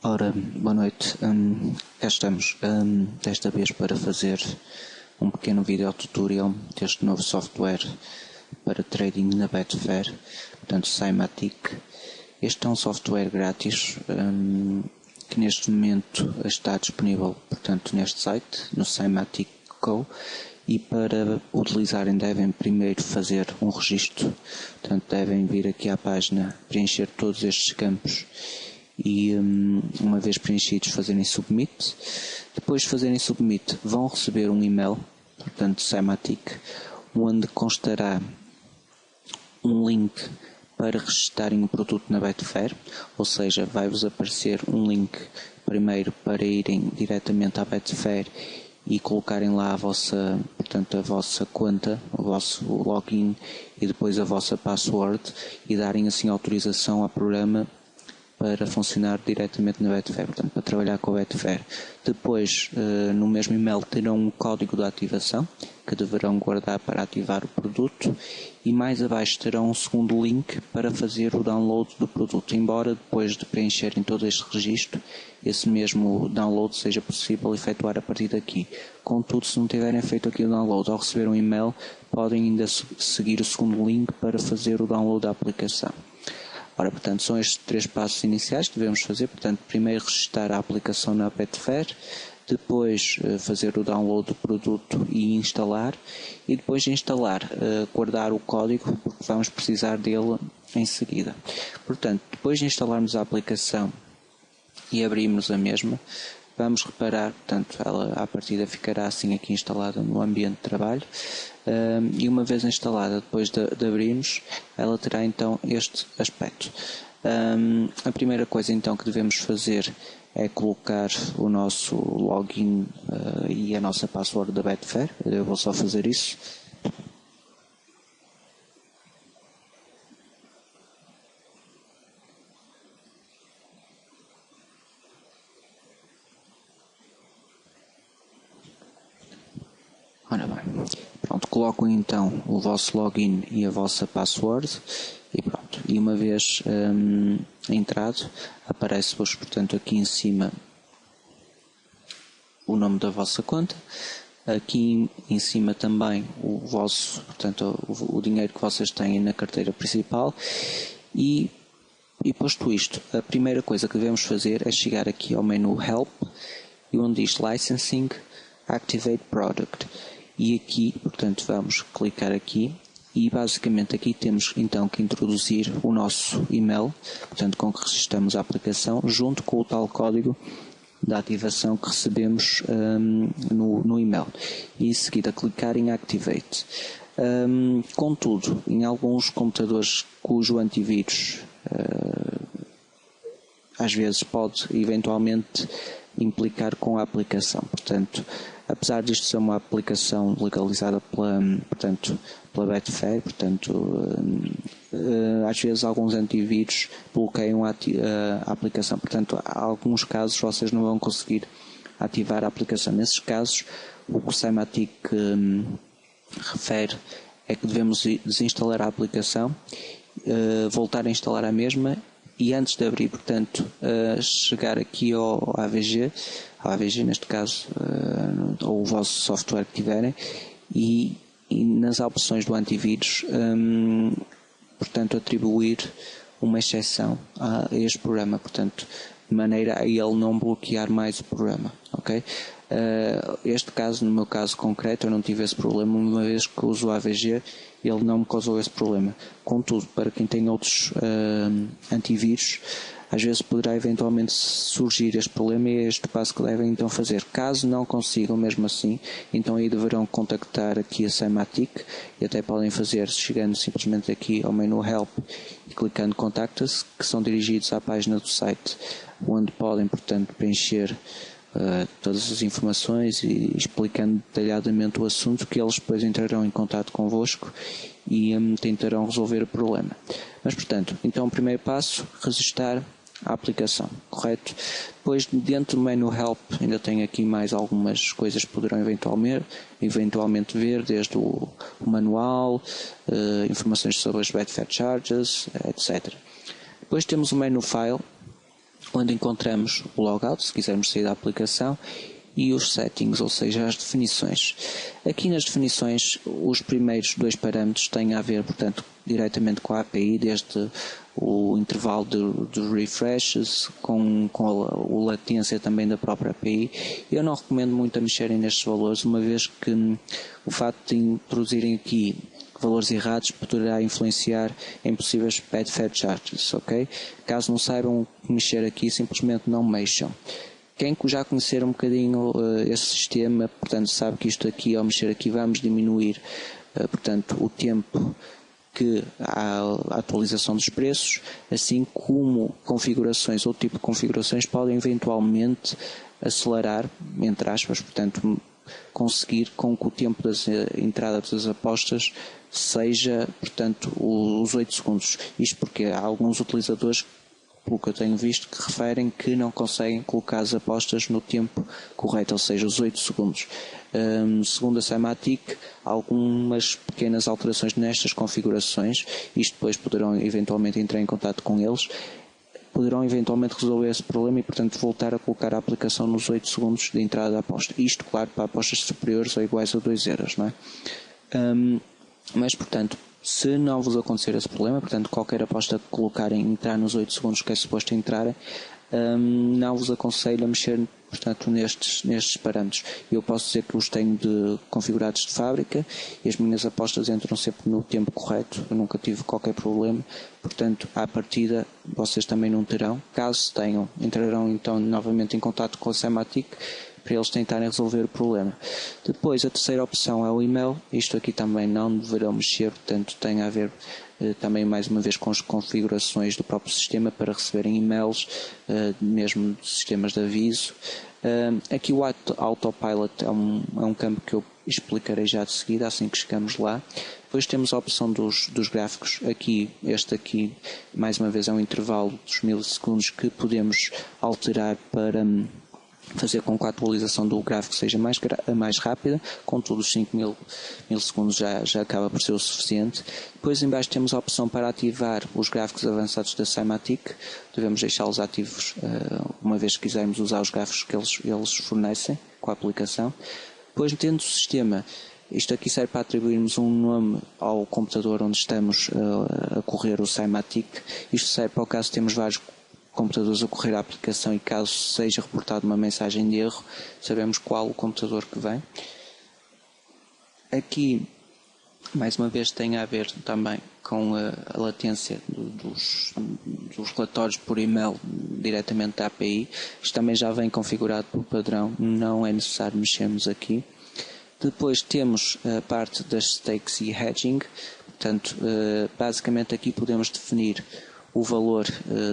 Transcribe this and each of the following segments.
Ora, boa noite. Cá estamos, desta vez para fazer um pequeno vídeo tutorial deste novo software para trading na Betfair, portanto Cymatic. Este é um software grátis que neste momento está disponível, portanto, neste site, no Cymatic Co. E para utilizarem devem primeiro fazer um registro, portanto devem vir aqui à página, preencher todos estes campos e uma vez preenchidos fazerem submit. Depois de fazerem submit vão receber um e-mail, portanto Cymatic, onde constará um link para registarem o produto na Betfair, ou seja, vai-vos aparecer um link primeiro para irem diretamente à Betfair e colocarem lá a vossa conta, o vosso login e depois a vossa password e darem assim autorização ao programa para funcionar diretamente na Betfair, portanto para trabalhar com a Betfair. Depois, no mesmo e-mail terão um código de ativação que deverão guardar para ativar o produto e mais abaixo terão um segundo link para fazer o download do produto, embora depois de preencherem todo este registro, esse mesmo download seja possível efetuar a partir daqui. Contudo, se não tiverem feito aqui o download ao receber um e-mail, podem ainda seguir o segundo link para fazer o download da aplicação. Ora, portanto, são estes 3 passos iniciais que devemos fazer. Portanto, primeiro registrar a aplicação na Betfair, depois fazer o download do produto e instalar, e depois de instalar, guardar o código, porque vamos precisar dele em seguida. Portanto, depois de instalarmos a aplicação e abrirmos a mesma, vamos reparar, portanto, ela à partida ficará assim aqui instalada no ambiente de trabalho. E uma vez instalada, depois de abrirmos, ela terá então este aspecto. A primeira coisa então que devemos fazer é colocar o nosso login e a nossa password da Betfair. Eu vou só fazer isso. Ora bem, pronto, colocam então o vosso login e a vossa password e pronto. E uma vez entrado, aparece-vos, portanto, aqui em cima o nome da vossa conta. Aqui em cima também o vosso, portanto, o dinheiro que vocês têm na carteira principal. E posto isto, a primeira coisa que devemos fazer é chegar aqui ao menu Help e onde diz Licensing, Activate Product. E aqui, portanto, vamos clicar aqui e basicamente aqui temos então que introduzir o nosso e-mail, portanto, com que registramos a aplicação, junto com o tal código da ativação que recebemos no e-mail. E em seguida clicar em Activate. Contudo, em alguns computadores cujo antivírus às vezes pode eventualmente implicar com a aplicação, portanto, apesar disto ser uma aplicação legalizada pela Betfair, portanto, às vezes alguns antivírus bloqueiam a aplicação, portanto, há alguns casos vocês não vão conseguir ativar a aplicação. Nesses casos, o que o Cymatic refere é que devemos desinstalar a aplicação, voltar a instalar a mesma e antes de abrir, portanto, chegar aqui ao AVG neste caso, ou o vosso software que tiverem, e nas opções do antivírus, portanto, atribuir uma exceção a este programa, portanto, de maneira a ele não bloquear mais o programa, ok? Este caso, no meu caso concreto, eu não tive esse problema, uma vez que uso o AVG, ele não me causou esse problema. Contudo, para quem tem outros antivírus, às vezes poderá eventualmente surgir este problema e é este passo que devem então fazer. Caso não consigam mesmo assim, então aí deverão contactar aqui a Cymatic e até podem fazer chegando simplesmente aqui ao menu Help e clicando Contact-us, que são dirigidos à página do site, onde podem, portanto, preencher todas as informações e explicando detalhadamente o assunto, que eles depois entrarão em contato convosco e tentarão resolver o problema. Mas, portanto, então o primeiro passo, registrar a aplicação, correto? Depois, dentro do menu Help, ainda tem aqui mais algumas coisas que poderão eventualmente ver, desde o manual, informações sobre as Betfair Charges, etc. Depois temos o menu File, onde encontramos o logout, se quisermos sair da aplicação, e os settings, ou seja, as definições. Aqui nas definições, os primeiros dois parâmetros têm a ver, portanto, diretamente com a API, desde o intervalo dos refreshes, com a latência também da própria API. Eu não recomendo muito a mexerem nestes valores, uma vez que o facto de introduzirem aqui valores errados poderá influenciar em possíveis bad fare charges, ok? Caso não saibam mexer aqui, simplesmente não mexam. Quem já conhecer um bocadinho esse sistema, portanto, sabe que isto aqui, ao mexer aqui, vamos diminuir, portanto, o tempo que há a atualização dos preços, assim como configurações ou tipo de configurações podem eventualmente acelerar, entre aspas, portanto, conseguir com que o tempo da entrada das apostas seja, portanto, os 8 segundos. Isto porque há alguns utilizadores, pelo que eu tenho visto, que referem que não conseguem colocar as apostas no tempo correto, ou seja, os 8 segundos. Segundo a Cymatic, há algumas pequenas alterações nestas configurações, isto depois poderão eventualmente entrar em contato com eles, poderão eventualmente resolver esse problema e, portanto, voltar a colocar a aplicação nos 8 segundos de entrada da aposta. Isto, claro, para apostas superiores ou iguais a 2 euros, não é? Mas, portanto, se não vos acontecer esse problema, portanto, qualquer aposta que colocarem entrar nos 8 segundos que é suposto entrar, não vos aconselho a mexer, portanto, nestes parâmetros. Eu posso dizer que os tenho configurados de fábrica e as minhas apostas entram sempre no tempo correto, eu nunca tive qualquer problema, portanto, à partida vocês também não terão. Caso tenham, entrarão então novamente em contato com a Cymatic para eles tentarem resolver o problema. Depois, a terceira opção é o e-mail. Isto aqui também não deverão mexer, portanto tem a ver também mais uma vez com as configurações do próprio sistema para receberem e-mails, mesmo de sistemas de aviso. Aqui o Autopilot é um campo que eu explicarei já de seguida, assim que chegamos lá. Depois temos a opção dos gráficos. Este aqui, mais uma vez, é um intervalo dos milissegundos que podemos alterar para fazer com que a atualização do gráfico seja mais rápida, contudo os 5 milissegundos já acaba por ser o suficiente. Depois em baixo temos a opção para ativar os gráficos avançados da Cymatic, devemos deixá-los ativos uma vez que quisermos usar os gráficos que eles fornecem com a aplicação. Depois dentro do sistema, isto aqui serve para atribuirmos um nome ao computador onde estamos a correr o Cymatic. Isto serve para o caso de termos vários computadores a correr a aplicação e caso seja reportada uma mensagem de erro, sabemos qual o computador que vem. Aqui, mais uma vez, tem a ver também com a latência dos relatórios por e-mail diretamente da API. Isto também já vem configurado por padrão, não é necessário mexermos aqui. Depois temos a parte das stakes e hedging, portanto, basicamente aqui podemos definir o valor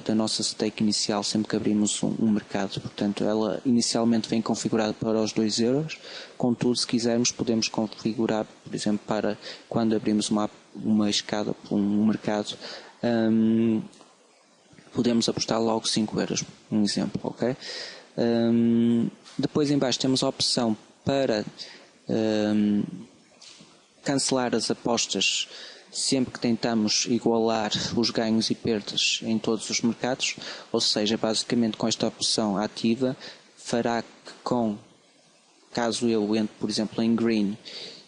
da nossa stake inicial sempre que abrimos um mercado. Portanto, ela inicialmente vem configurada para os 2 euros, contudo, se quisermos, podemos configurar, por exemplo, para quando abrimos uma escada para um mercado, podemos apostar logo 5 euros, um exemplo, ok? Depois em baixo temos a opção para cancelar as apostas sempre que tentamos igualar os ganhos e perdas em todos os mercados, ou seja, basicamente com esta opção ativa, fará que caso eu entre, por exemplo, em green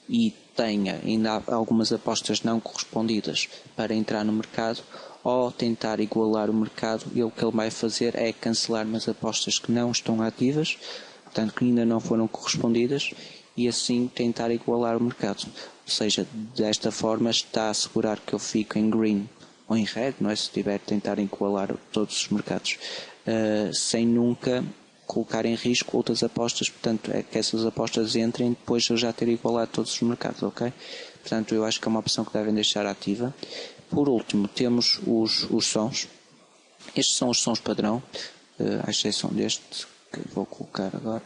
e tenha ainda algumas apostas não correspondidas para entrar no mercado, ou tentar igualar o mercado, o que ele vai fazer é cancelar-me as apostas que não estão ativas, portanto que ainda não foram correspondidas, e assim tentar igualar o mercado. Ou seja, desta forma está a assegurar que eu fico em green ou em red, não é? Se tiver de tentar igualar todos os mercados, sem nunca colocar em risco outras apostas, portanto é que essas apostas entrem depois de eu já ter igualado todos os mercados, ok? Portanto eu acho que é uma opção que devem deixar ativa. Por último temos os sons. Estes são os sons padrão, à exceção deste que vou colocar agora.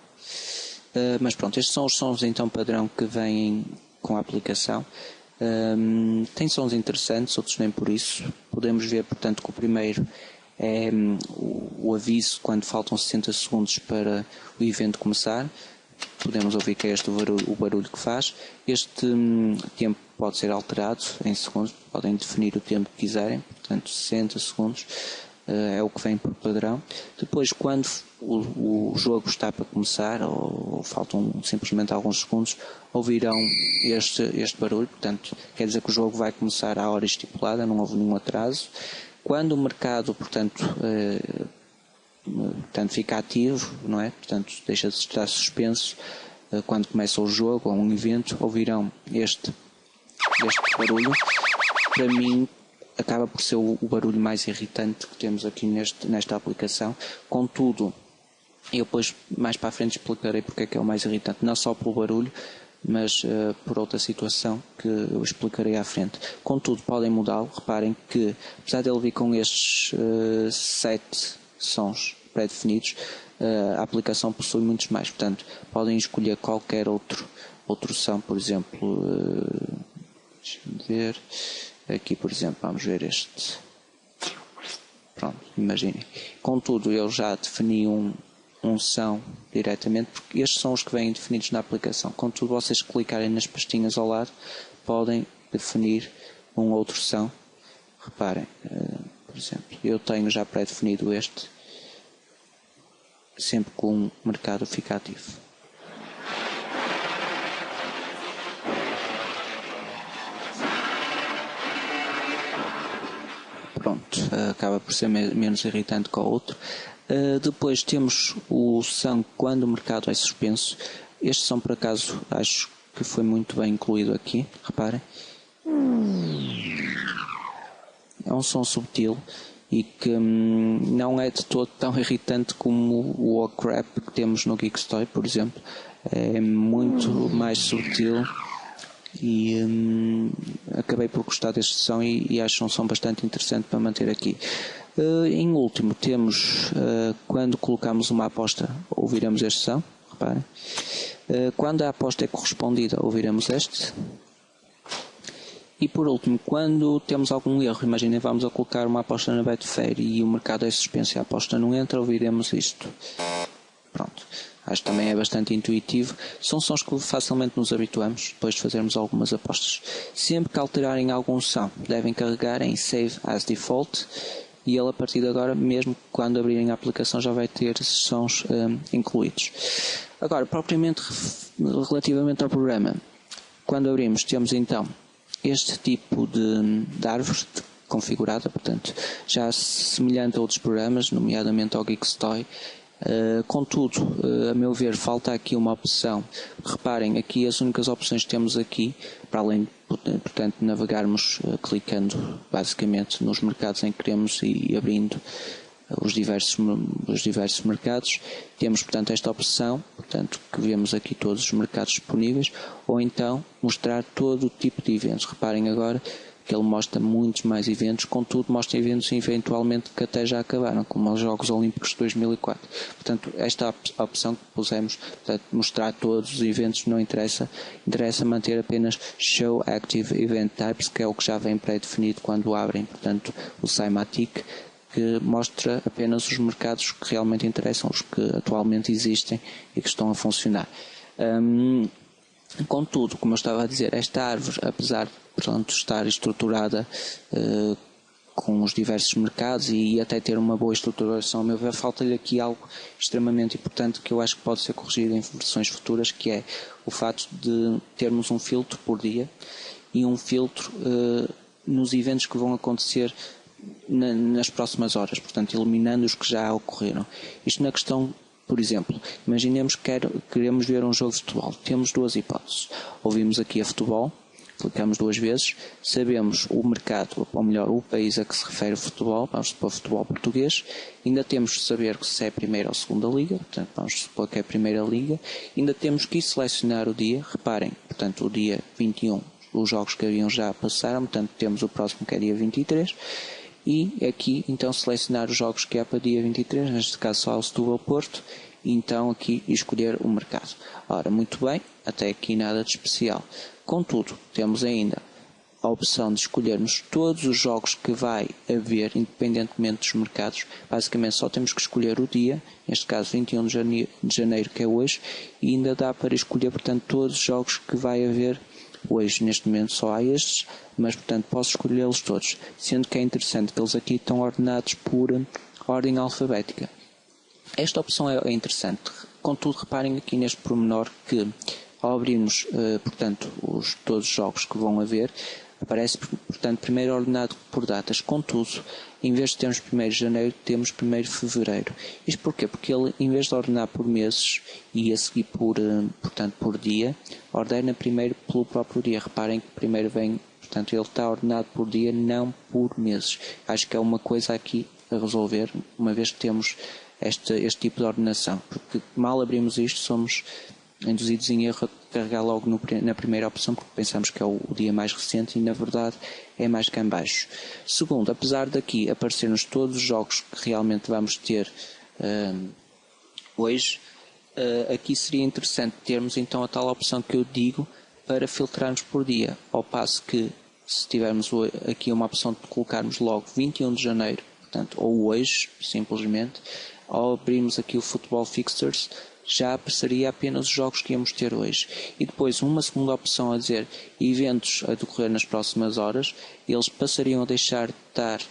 Mas pronto, estes são os sons então padrão que vêm com a aplicação. Tem sons interessantes, outros nem por isso. Podemos ver, portanto, que o primeiro é o aviso quando faltam 60 segundos para o evento começar. Podemos ouvir que é este o barulho que faz. Este tempo pode ser alterado em segundos, podem definir o tempo que quiserem, portanto 60 segundos. é o que vem por padrão. Depois, quando o jogo está para começar, ou faltam simplesmente alguns segundos, ouvirão este barulho, portanto, quer dizer que o jogo vai começar à hora estipulada, não houve nenhum atraso. Quando o mercado, portanto, fica ativo, não é? Portanto, deixa de estar suspenso, quando começa o jogo ou um evento, ouvirão este barulho. Para mim, acaba por ser o barulho mais irritante que temos aqui nesta aplicação. Contudo, eu depois mais para a frente explicarei porque é que é o mais irritante, não só pelo barulho, mas por outra situação que eu explicarei à frente. Contudo, podem mudá-lo. Reparem que, apesar dele vir com estes 7 sons pré-definidos, a aplicação possui muitos mais. Portanto, podem escolher qualquer outro som, por exemplo, deixa-me ver, aqui por exemplo, vamos ver este. Pronto, imaginem. Contudo, eu já defini um som diretamente, porque estes são os que vêm definidos na aplicação. Contudo, vocês clicarem nas pastinhas ao lado, podem definir um outro som. Reparem, por exemplo, eu tenho já pré-definido este, sempre que o mercado fica ativo. Pronto, acaba por ser menos irritante que o outro. Depois temos o som quando o mercado é suspenso. Este som, por acaso, acho que foi muito bem incluído aqui. Reparem. É um som subtil e que não é de todo tão irritante como o "oh crap" que temos no Geekstoy, por exemplo. É muito mais subtil e acabei por gostar deste som e acho um som bastante interessante para manter aqui. Em último temos quando colocamos uma aposta, ouviremos este som, reparem. Quando a aposta é correspondida, ouviremos este. E por último, quando temos algum erro, imaginem, vamos a colocar uma aposta na Betfair e o mercado é suspenso e a aposta não entra, ouviremos isto. Pronto. Acho que também é bastante intuitivo. São sons que facilmente nos habituamos depois de fazermos algumas apostas. Sempre que alterarem algum som, devem carregar em Save as Default e ele a partir de agora, mesmo quando abrirem a aplicação, já vai ter esses sons incluídos. Agora, propriamente relativamente ao programa, quando abrimos temos então este tipo de árvore configurada, portanto, já semelhante a outros programas, nomeadamente ao Geekstoy. Contudo, a meu ver, falta aqui uma opção. Reparem, aqui as únicas opções que temos aqui, para além de, portanto, navegarmos clicando basicamente nos mercados em que queremos e abrindo os diversos mercados, temos, portanto, esta opção, portanto, que vemos aqui todos os mercados disponíveis, ou então mostrar todo o tipo de eventos. Reparem agora que ele mostra muitos mais eventos, contudo mostra eventos eventualmente que até já acabaram, como os Jogos Olímpicos de 2004. Portanto, esta opção que pusemos, portanto, mostrar todos os eventos não interessa, interessa manter apenas Show Active Event Types, que é o que já vem pré-definido quando abrem, portanto, o Cymatic, que mostra apenas os mercados que realmente interessam, os que atualmente existem e que estão a funcionar. Contudo, como eu estava a dizer, esta árvore, apesar de, portanto, estar estruturada com os diversos mercados e até ter uma boa estruturação, a meu ver, falta-lhe aqui algo extremamente importante que eu acho que pode ser corrigido em versões futuras, que é o facto de termos um filtro por dia e um filtro nos eventos que vão acontecer nas próximas horas, portanto, eliminando os que já ocorreram. Isto na questão, por exemplo, imaginemos que queremos ver um jogo de futebol. Temos duas hipóteses. Ouvimos aqui a futebol, clicamos 2 vezes, sabemos o mercado, ou melhor, o país a que se refere o futebol, vamos supor futebol português, ainda temos que saber se é a primeira ou segunda liga, portanto vamos supor que é a primeira liga, ainda temos que ir selecionar o dia, reparem, portanto o dia 21, os jogos que haviam já passaram, portanto temos o próximo que é dia 23, e aqui então selecionar os jogos que há para dia 23, neste caso só o Setúbal Porto, e então aqui escolher o mercado. Ora, muito bem, até aqui nada de especial. Contudo, temos ainda a opção de escolhermos todos os jogos que vai haver, independentemente dos mercados. Basicamente só temos que escolher o dia, neste caso 21 de janeiro, que é hoje, e ainda dá para escolher, portanto, todos os jogos que vai haver Hoje, neste momento, só há estes, mas, portanto, posso escolhê-los todos, sendo que é interessante que eles aqui estão ordenados por ordem alfabética. Esta opção é interessante, contudo, reparem aqui neste pormenor que, ao abrirmos, portanto, todos os jogos que vão haver, aparece, portanto, primeiro ordenado por datas. Contudo, em vez de termos 1º de janeiro, temos 1º de fevereiro. Isto porquê? Porque ele, em vez de ordenar por meses e a seguir portanto, por dia, ordena primeiro pelo próprio dia. Reparem que primeiro vem, portanto, ele está ordenado por dia, não por meses. Acho que é uma coisa aqui a resolver, uma vez que temos este tipo de ordenação. Porque mal abrimos isto, somos induzidos em erro a carregar logo na primeira opção, porque pensamos que é o dia mais recente e na verdade é mais cá em baixo. Segundo, apesar daqui aparecer-nos todos os jogos que realmente vamos ter hoje, aqui seria interessante termos então a tal opção que eu digo para filtrarmos por dia, ao passo que se tivermos aqui uma opção de colocarmos logo 21 de janeiro, portanto, ou hoje, simplesmente, ao abrirmos aqui o Football Fixtures, já apareceria apenas os jogos que íamos ter hoje. E depois uma segunda opção a dizer eventos a decorrer nas próximas horas, eles passariam a deixar de estar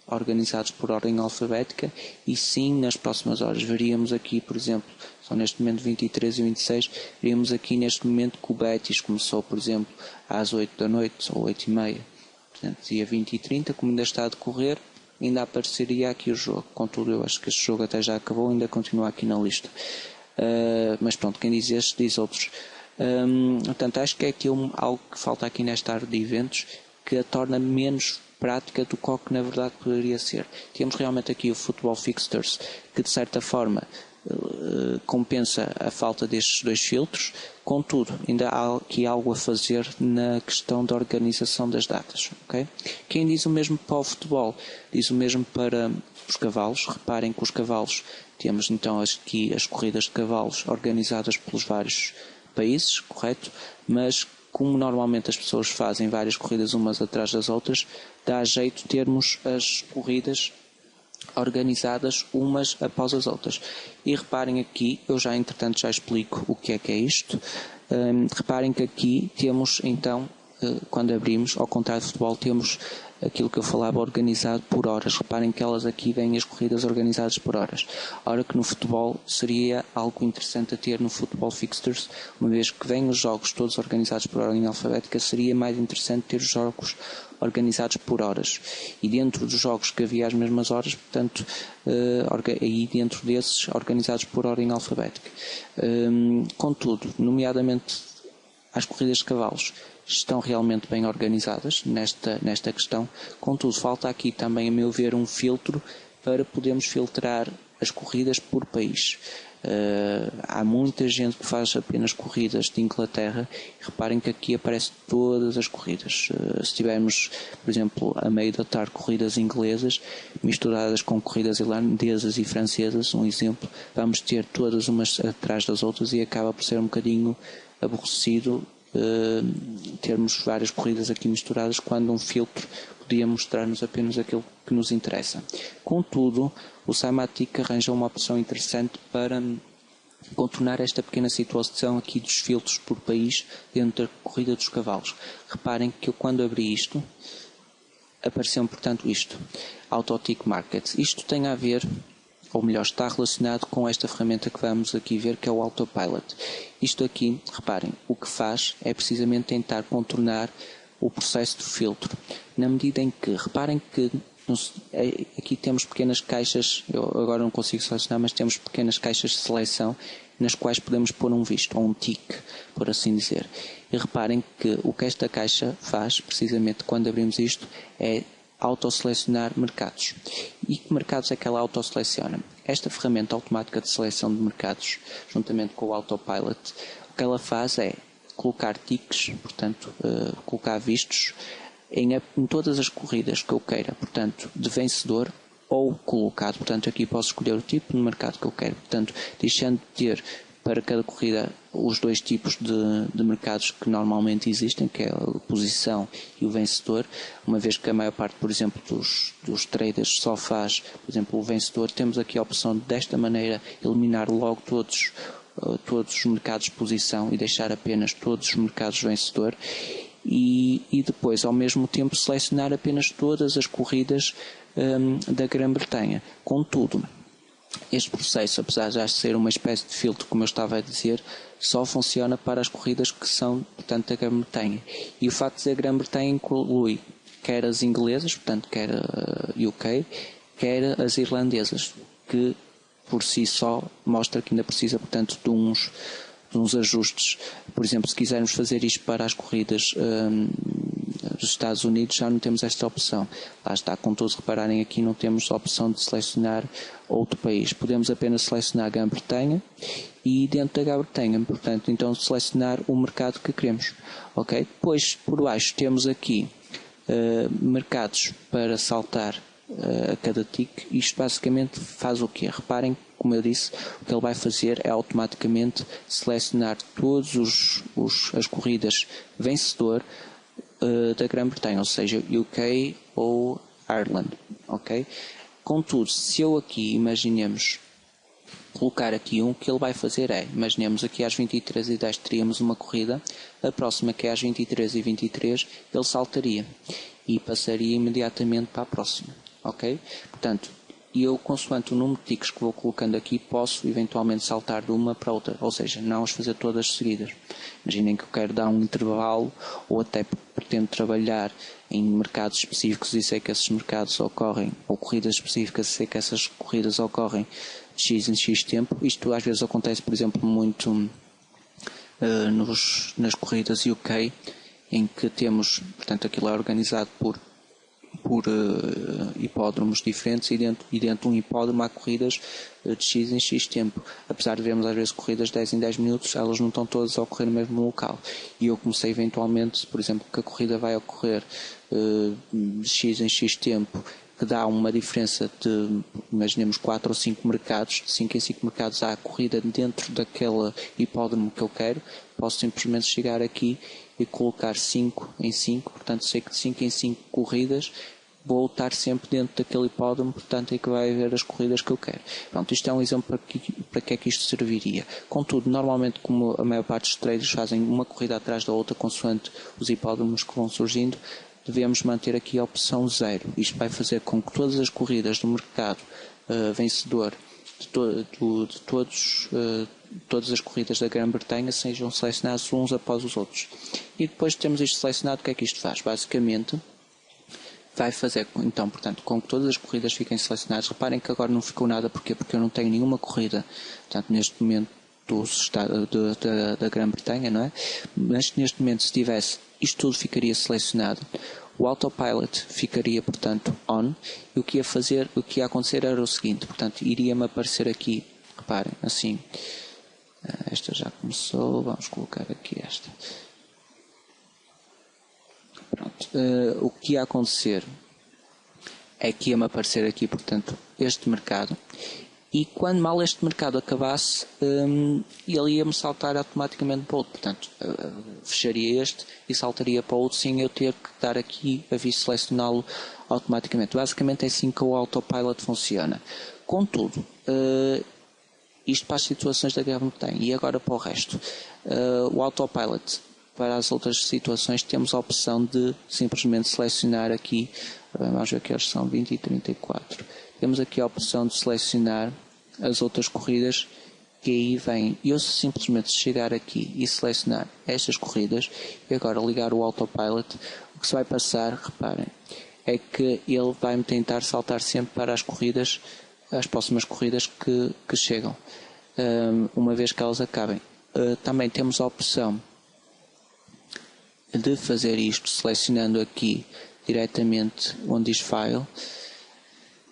organizados por ordem alfabética e sim nas próximas horas. Veríamos aqui, por exemplo, são neste momento 23 e 26, veríamos aqui neste momento que o Betis começou, por exemplo, às 8 da noite ou 8 e meia. Portanto, dia 20 e 30, como ainda está a decorrer, ainda apareceria aqui o jogo. Contudo, eu acho que este jogo até já acabou, ainda continua aqui na lista. Mas pronto, quem diz este diz outros. Portanto, acho que é aqui algo que falta aqui nesta área de eventos que a torna menos prática do que na verdade poderia ser. Temos realmente aqui o Football Fixtures que de certa forma compensa a falta destes dois filtros, contudo ainda há aqui algo a fazer na questão da organização das datas. Okay? Quem diz o mesmo para o futebol diz o mesmo para os cavalos. Reparem que os cavalos, temos então aqui as corridas de cavalos organizadas pelos vários países, correto? Mas como normalmente as pessoas fazem várias corridas umas atrás das outras, dá jeito termos as corridas organizadas umas após as outras. E reparem aqui, eu já entretanto já explico o que é isto. Reparem que aqui temos então, quando abrimos, ao contrário do futebol, temos aquilo que eu falava organizado por horas. Reparem que elas aqui vêm as corridas organizadas por horas. Ora que no futebol seria algo interessante a ter no Football Fixtures, uma vez que vêm os jogos todos organizados por ordem alfabética, seria mais interessante ter os jogos organizados por horas. E dentro dos jogos que havia às mesmas horas, portanto, aí dentro desses organizados por ordem alfabética. Contudo, nomeadamente as corridas de cavalos, estão realmente bem organizadas nesta questão. Contudo, falta aqui também, a meu ver, um filtro para podermos filtrar as corridas por país. Há muita gente que faz apenas corridas de Inglaterra e reparem que aqui aparecem todas as corridas. Se tivermos, por exemplo, a meio da tarde corridas inglesas misturadas com corridas irlandesas e francesas, um exemplo, vamos ter todas umas atrás das outras e acaba por ser um bocadinho aborrecido termos várias corridas aqui misturadas quando um filtro podia mostrar-nos apenas aquilo que nos interessa. Contudo, o Simatic arranja uma opção interessante para contornar esta pequena situação aqui dos filtros por país dentro da corrida dos cavalos. Reparem que eu, quando abri isto, apareceu portanto isto, Autotick Market. Isto tem a ver, ou melhor, está relacionado com esta ferramenta que vamos aqui ver, que é o Autopilot. Isto aqui, reparem, o que faz é precisamente tentar contornar o processo de filtro, na medida em que, reparem que aqui temos pequenas caixas, eu agora não consigo selecionar, mas temos pequenas caixas de seleção nas quais podemos pôr um visto, ou um tick, por assim dizer. E reparem que o que esta caixa faz, precisamente quando abrimos isto, é autoselecionar mercados. E que mercados é que ela autoseleciona? Esta ferramenta automática de seleção de mercados, juntamente com o Autopilot, o que ela faz é colocar ticks, portanto, colocar vistos em todas as corridas que eu queira, portanto, de vencedor ou colocado. Portanto, aqui posso escolher o tipo de mercado que eu quero. Portanto, deixando de ter para cada corrida os dois tipos de mercados que normalmente existem, que é a posição e o vencedor, uma vez que a maior parte, por exemplo, dos traders só faz, por exemplo, o vencedor, temos aqui a opção de, desta maneira, eliminar logo todos os mercados de posição e deixar apenas todos os mercados vencedor. e depois ao mesmo tempo selecionar apenas todas as corridas da Grã-Bretanha. Contudo, este processo, apesar de já ser uma espécie de filtro, como eu estava a dizer, só funciona para as corridas que são, portanto, da Grã-Bretanha. E o facto de a Grã-Bretanha inclui quer as inglesas, portanto, quer a UK, quer as irlandesas, que por si só mostra que ainda precisa, portanto, de uns ajustes. Por exemplo, se quisermos fazer isto para as corridas dos Estados Unidos, já não temos esta opção. Lá está, contudo, repararem aqui, não temos a opção de selecionar outro país. Podemos apenas selecionar a Grã-Bretanha e dentro da Grã-Bretanha, portanto, então selecionar o mercado que queremos. Ok? Depois, por baixo, temos aqui mercados para saltar a cada tick. Isto basicamente faz o quê? Reparem, como eu disse, o que ele vai fazer é automaticamente selecionar todas as corridas vencedor da Grã-Bretanha, ou seja, UK ou Ireland, ok? Contudo, se eu aqui, imaginemos, colocar aqui o que ele vai fazer é, imaginemos aqui às 23h10 teríamos uma corrida, a próxima que é às 23h23, ele saltaria e passaria imediatamente para a próxima, ok? Portanto, eu, consoante o número de ticks que vou colocando aqui, posso eventualmente saltar de uma para outra, ou seja, não as fazer todas seguidas. Imaginem que eu quero dar um intervalo, ou até pretendo trabalhar em mercados específicos e sei que esses mercados ocorrem, ou corridas específicas, sei que essas corridas ocorrem de X em X tempo. Isto às vezes acontece, por exemplo, muito nas corridas UK, em que temos, portanto, aquilo é organizado por hipódromos diferentes e dentro de um hipódromo há corridas de X em X tempo. Apesar de vermos às vezes corridas 10 em 10 minutos, elas não estão todas a ocorrer no mesmo local. E eu comecei eventualmente, por exemplo, que a corrida vai ocorrer de X em X tempo, que dá uma diferença de, imaginemos, 4 ou 5 mercados, de 5 em 5 mercados há a corrida dentro daquele hipódromo que eu quero, posso simplesmente chegar aqui e colocar 5 em 5, portanto sei que de 5 em 5 corridas vou estar sempre dentro daquele hipódromo, portanto é que vai haver as corridas que eu quero. Pronto, isto é um exemplo para que é que isto serviria. Contudo, normalmente, como a maior parte dos traders fazem uma corrida atrás da outra, consoante os hipódromos que vão surgindo, devemos manter aqui a opção 0. Isto vai fazer com que todas as corridas do mercado vencedor de todas as corridas da Grã-Bretanha sejam selecionadas uns após os outros. E depois de termos isto selecionado, o que é que isto faz? Basicamente, vai fazer, então, portanto, com que todas as corridas fiquem selecionadas. Reparem que agora não ficou nada, porquê? Porque eu não tenho nenhuma corrida, portanto, neste momento, da Grã-Bretanha, não é? Mas neste momento, se tivesse, isto tudo ficaria selecionado. O autopilot ficaria, portanto, on, e o que ia acontecer era o seguinte, portanto, iria-me aparecer aqui, reparem, assim, esta já começou, vamos colocar aqui esta. Pronto, o que ia acontecer é que ia-me aparecer aqui, portanto, este mercado, e quando mal este mercado acabasse, ele ia-me saltar automaticamente para outro, portanto, fecharia este e saltaria para outro sem eu ter que dar aqui aviso selecioná-lo automaticamente. Basicamente é assim que o autopilot funciona. Contudo, isto para as situações da Grã-Bretanha e agora para o resto. O autopilot, para as outras situações, temos a opção de simplesmente selecionar aqui, vamos ver que eles são 20 e 34. Temos aqui a opção de selecionar as outras corridas que aí vêm. Eu simplesmente chegar aqui e selecionar estas corridas e agora ligar o autopilot, o que se vai passar, reparem, é que ele vai-me tentar saltar sempre para as corridas, as próximas corridas que chegam, uma vez que elas acabem. Também temos a opção de fazer isto selecionando aqui diretamente onde diz File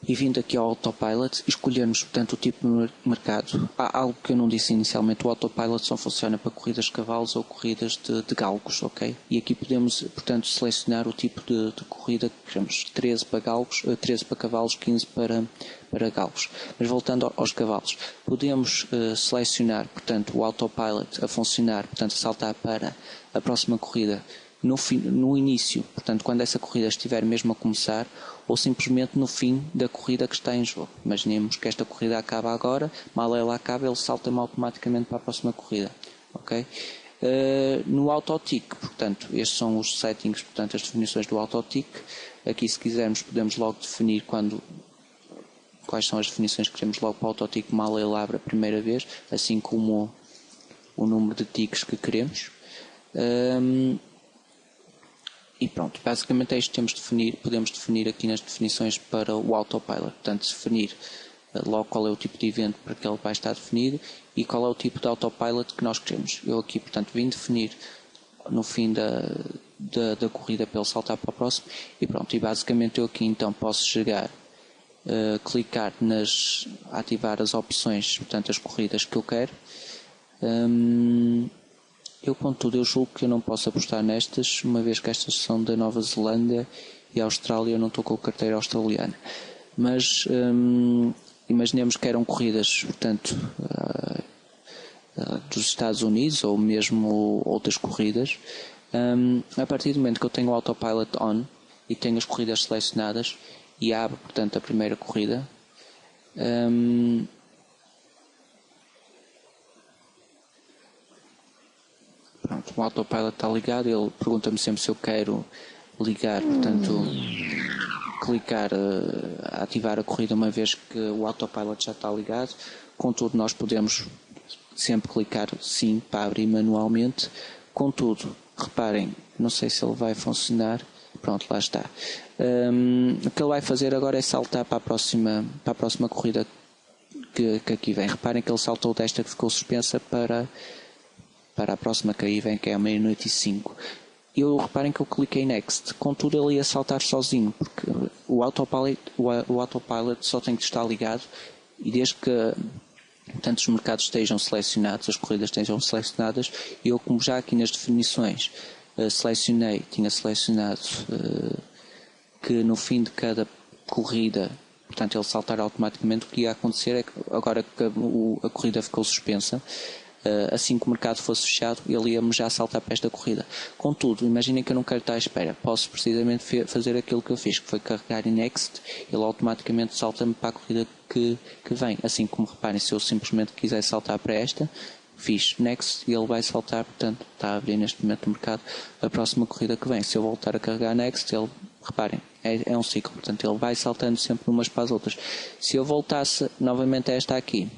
e vindo aqui ao Autopilot, escolhermos, portanto, o tipo de mercado. Há algo que eu não disse inicialmente, o Autopilot só funciona para corridas de cavalos ou corridas de galgos, ok? E aqui podemos, portanto, selecionar o tipo de corrida que queremos, 13 para galgos, 13 para cavalos, 15 para galgos. Mas voltando aos cavalos, podemos selecionar, portanto, o Autopilot a funcionar, portanto, a saltar para a próxima corrida no início, portanto, quando essa corrida estiver mesmo a começar, ou simplesmente no fim da corrida que está em jogo. Imaginemos que esta corrida acaba agora, mal ela acaba, ele salta-me automaticamente para a próxima corrida, ok? no AutoTick. Portanto, estes são os settings, portanto, as definições do AutoTick. Aqui, se quisermos, podemos logo definir quais são as definições que queremos logo para o AutoTick mal ele abre a primeira vez, assim como o número de ticks que queremos. E pronto, basicamente é isto que podemos definir aqui nas definições para o Autopilot. Portanto, definir logo qual é o tipo de evento para que ele vai estar definido e qual é o tipo de Autopilot que nós queremos. Eu aqui, portanto, vim definir no fim da corrida para ele saltar para o próximo e pronto. E basicamente eu aqui então posso chegar, clicar ativar as opções, portanto as corridas que eu quero. Contudo, eu julgo que eu não posso apostar nestas, uma vez que estas são da Nova Zelândia e Austrália, eu não estou com a carteira australiana. Mas imaginemos que eram corridas, portanto, dos Estados Unidos ou mesmo outras corridas. A partir do momento que eu tenho o Autopilot on e tenho as corridas selecionadas e abro, portanto, a primeira corrida, pronto, o Autopilot está ligado, ele pergunta-me sempre se eu quero ligar, portanto, clicar, ativar a corrida uma vez que o Autopilot já está ligado. Contudo, nós podemos sempre clicar sim para abrir manualmente. Contudo, reparem, não sei se ele vai funcionar. Pronto, lá está. O que ele vai fazer agora é saltar para a próxima corrida que aqui vem. Reparem que ele saltou desta que ficou suspensa para a próxima que aí vem, que é a 00:05. Reparem que eu cliquei Next. Contudo, ele ia saltar sozinho, porque o Autopilot só tem que estar ligado e desde que tanto os mercados estejam selecionados, as corridas estejam selecionadas, eu, como já aqui nas definições tinha selecionado que no fim de cada corrida, portanto, ele saltar automaticamente, o que ia acontecer é que agora que a corrida ficou suspensa, assim que o mercado fosse fechado, ele ia-me já saltar para esta corrida. Contudo, imaginem que eu não quero estar à espera. Posso precisamente fazer aquilo que eu fiz, que foi carregar em Next, ele automaticamente salta-me para a corrida que vem. Assim como, reparem, se eu simplesmente quiser saltar para esta, fiz Next e ele vai saltar, portanto, está a abrir neste momento o mercado a próxima corrida que vem. Se eu voltar a carregar Next, ele, reparem, é um ciclo, portanto, ele vai saltando sempre umas para as outras. Se eu voltasse novamente a esta aqui,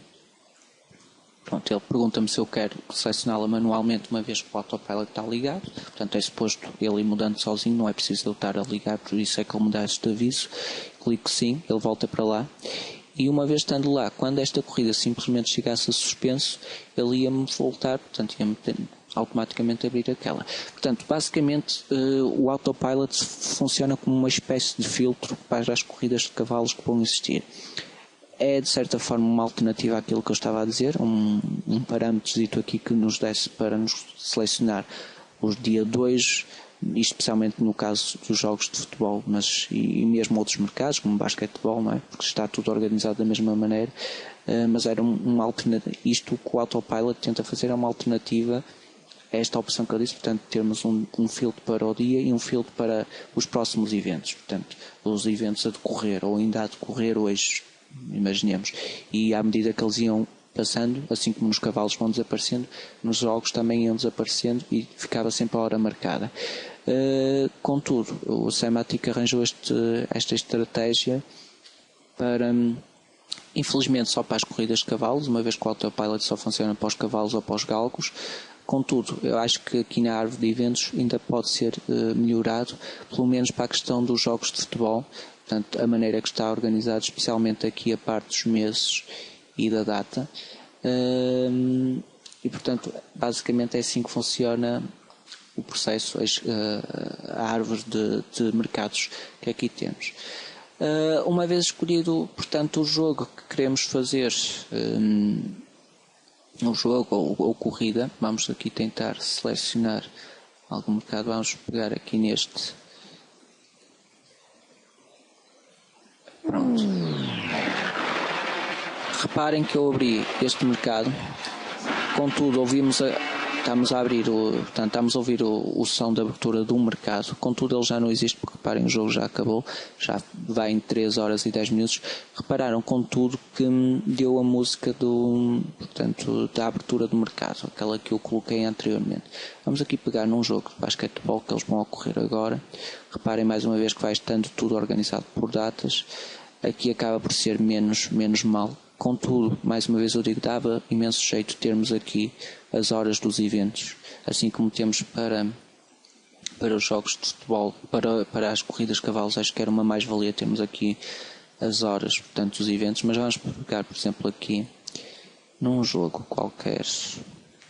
pronto, ele pergunta-me se eu quero selecioná-la manualmente, uma vez que o Autopilot está ligado. Portanto, é suposto ele ir mudando sozinho, não é preciso eu estar a ligar, por isso é que ele me dá este aviso. Clico sim, ele volta para lá. E uma vez estando lá, quando esta corrida simplesmente chegasse a suspenso, ele ia-me voltar, portanto, ia-me automaticamente abrir aquela. Portanto, basicamente, o Autopilot funciona como uma espécie de filtro para as corridas de cavalos que vão existir. É, de certa forma, uma alternativa àquilo que eu estava a dizer, um parâmetro dito aqui que nos desse para nos selecionar os dia 2, e especialmente no caso dos jogos de futebol, mas e mesmo outros mercados, como basquetebol, não é? Porque está tudo organizado da mesma maneira, mas era uma alternativa. Isto que o Autopilot tenta fazer é uma alternativa a esta opção que eu disse, portanto, termos um filtro para o dia e um filtro para os próximos eventos, portanto, os eventos a decorrer ou ainda a decorrer hoje, imaginemos, e à medida que eles iam passando, assim como nos cavalos vão desaparecendo, nos jogos também iam desaparecendo e ficava sempre a hora marcada. Contudo, o Sematic arranjou esta estratégia para, infelizmente, só para as corridas de cavalos, uma vez que o Autopilot só funciona para os cavalos ou para os galgos. Contudo, eu acho que aqui na árvore de eventos ainda pode ser melhorado, pelo menos para a questão dos jogos de futebol. Portanto, a maneira que está organizado, especialmente aqui a parte dos meses e da data. E, portanto, basicamente é assim que funciona o processo, a árvore de mercados que aqui temos. Uma vez escolhido, portanto, o jogo que queremos fazer, um jogo ou corrida, vamos aqui tentar selecionar algum mercado. Vamos pegar aqui neste. Pronto. Reparem que eu abri este mercado, contudo ouvimos estamos a abrir portanto, estamos a ouvir o som de abertura do mercado, contudo ele já não existe porque reparem, o jogo já acabou, já vai em 3 horas e 10 minutos. Repararam contudo que deu a música portanto, da abertura do mercado, aquela que eu coloquei anteriormente. Vamos aqui pegar num jogo de basquetebol que eles vão ocorrer agora. Reparem mais uma vez que vai estando tudo organizado por datas, aqui acaba por ser menos mal. Contudo, mais uma vez eu digo, dava imenso jeito termos aqui as horas dos eventos, assim como temos para os jogos de futebol, para as corridas de cavalos. Acho que era uma mais-valia termos aqui as horas, portanto, dos eventos. Mas vamos pegar, por exemplo, aqui num jogo qualquer,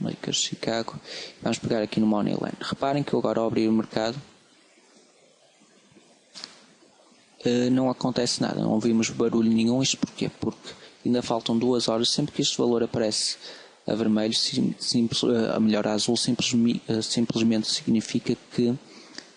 Lakers Chicago, vamos pegar aqui no Moneyline. Reparem que eu agora ao abrir o mercado não acontece nada, não ouvimos barulho nenhum. Isto porquê? Porque ainda faltam 2 horas. Sempre que este valor aparece a vermelho, a melhor, a azul, simplesmente significa que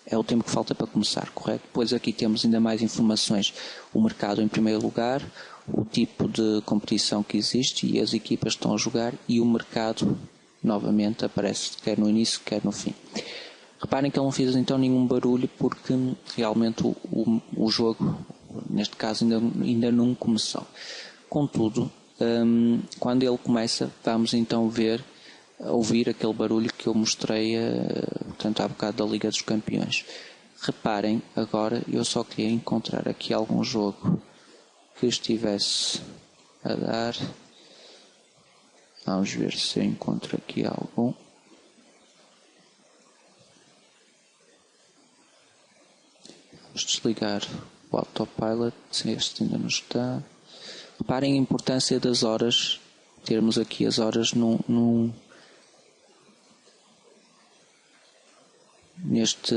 é o tempo que falta para começar, correto? Depois aqui temos ainda mais informações. O mercado em primeiro lugar, o tipo de competição que existe e as equipas que estão a jogar, e o mercado novamente aparece quer no início, quer no fim. Reparem que ele não fez então nenhum barulho porque realmente o jogo, neste caso, ainda não começou. Contudo, quando ele começa, vamos então ouvir aquele barulho que eu mostrei portanto, há bocado da Liga dos Campeões. Reparem, agora eu só queria encontrar aqui algum jogo que estivesse a dar. Vamos ver se eu encontro aqui algum. Vamos desligar o autopilot, se este ainda não está. Reparem a importância das horas, termos aqui as horas nesta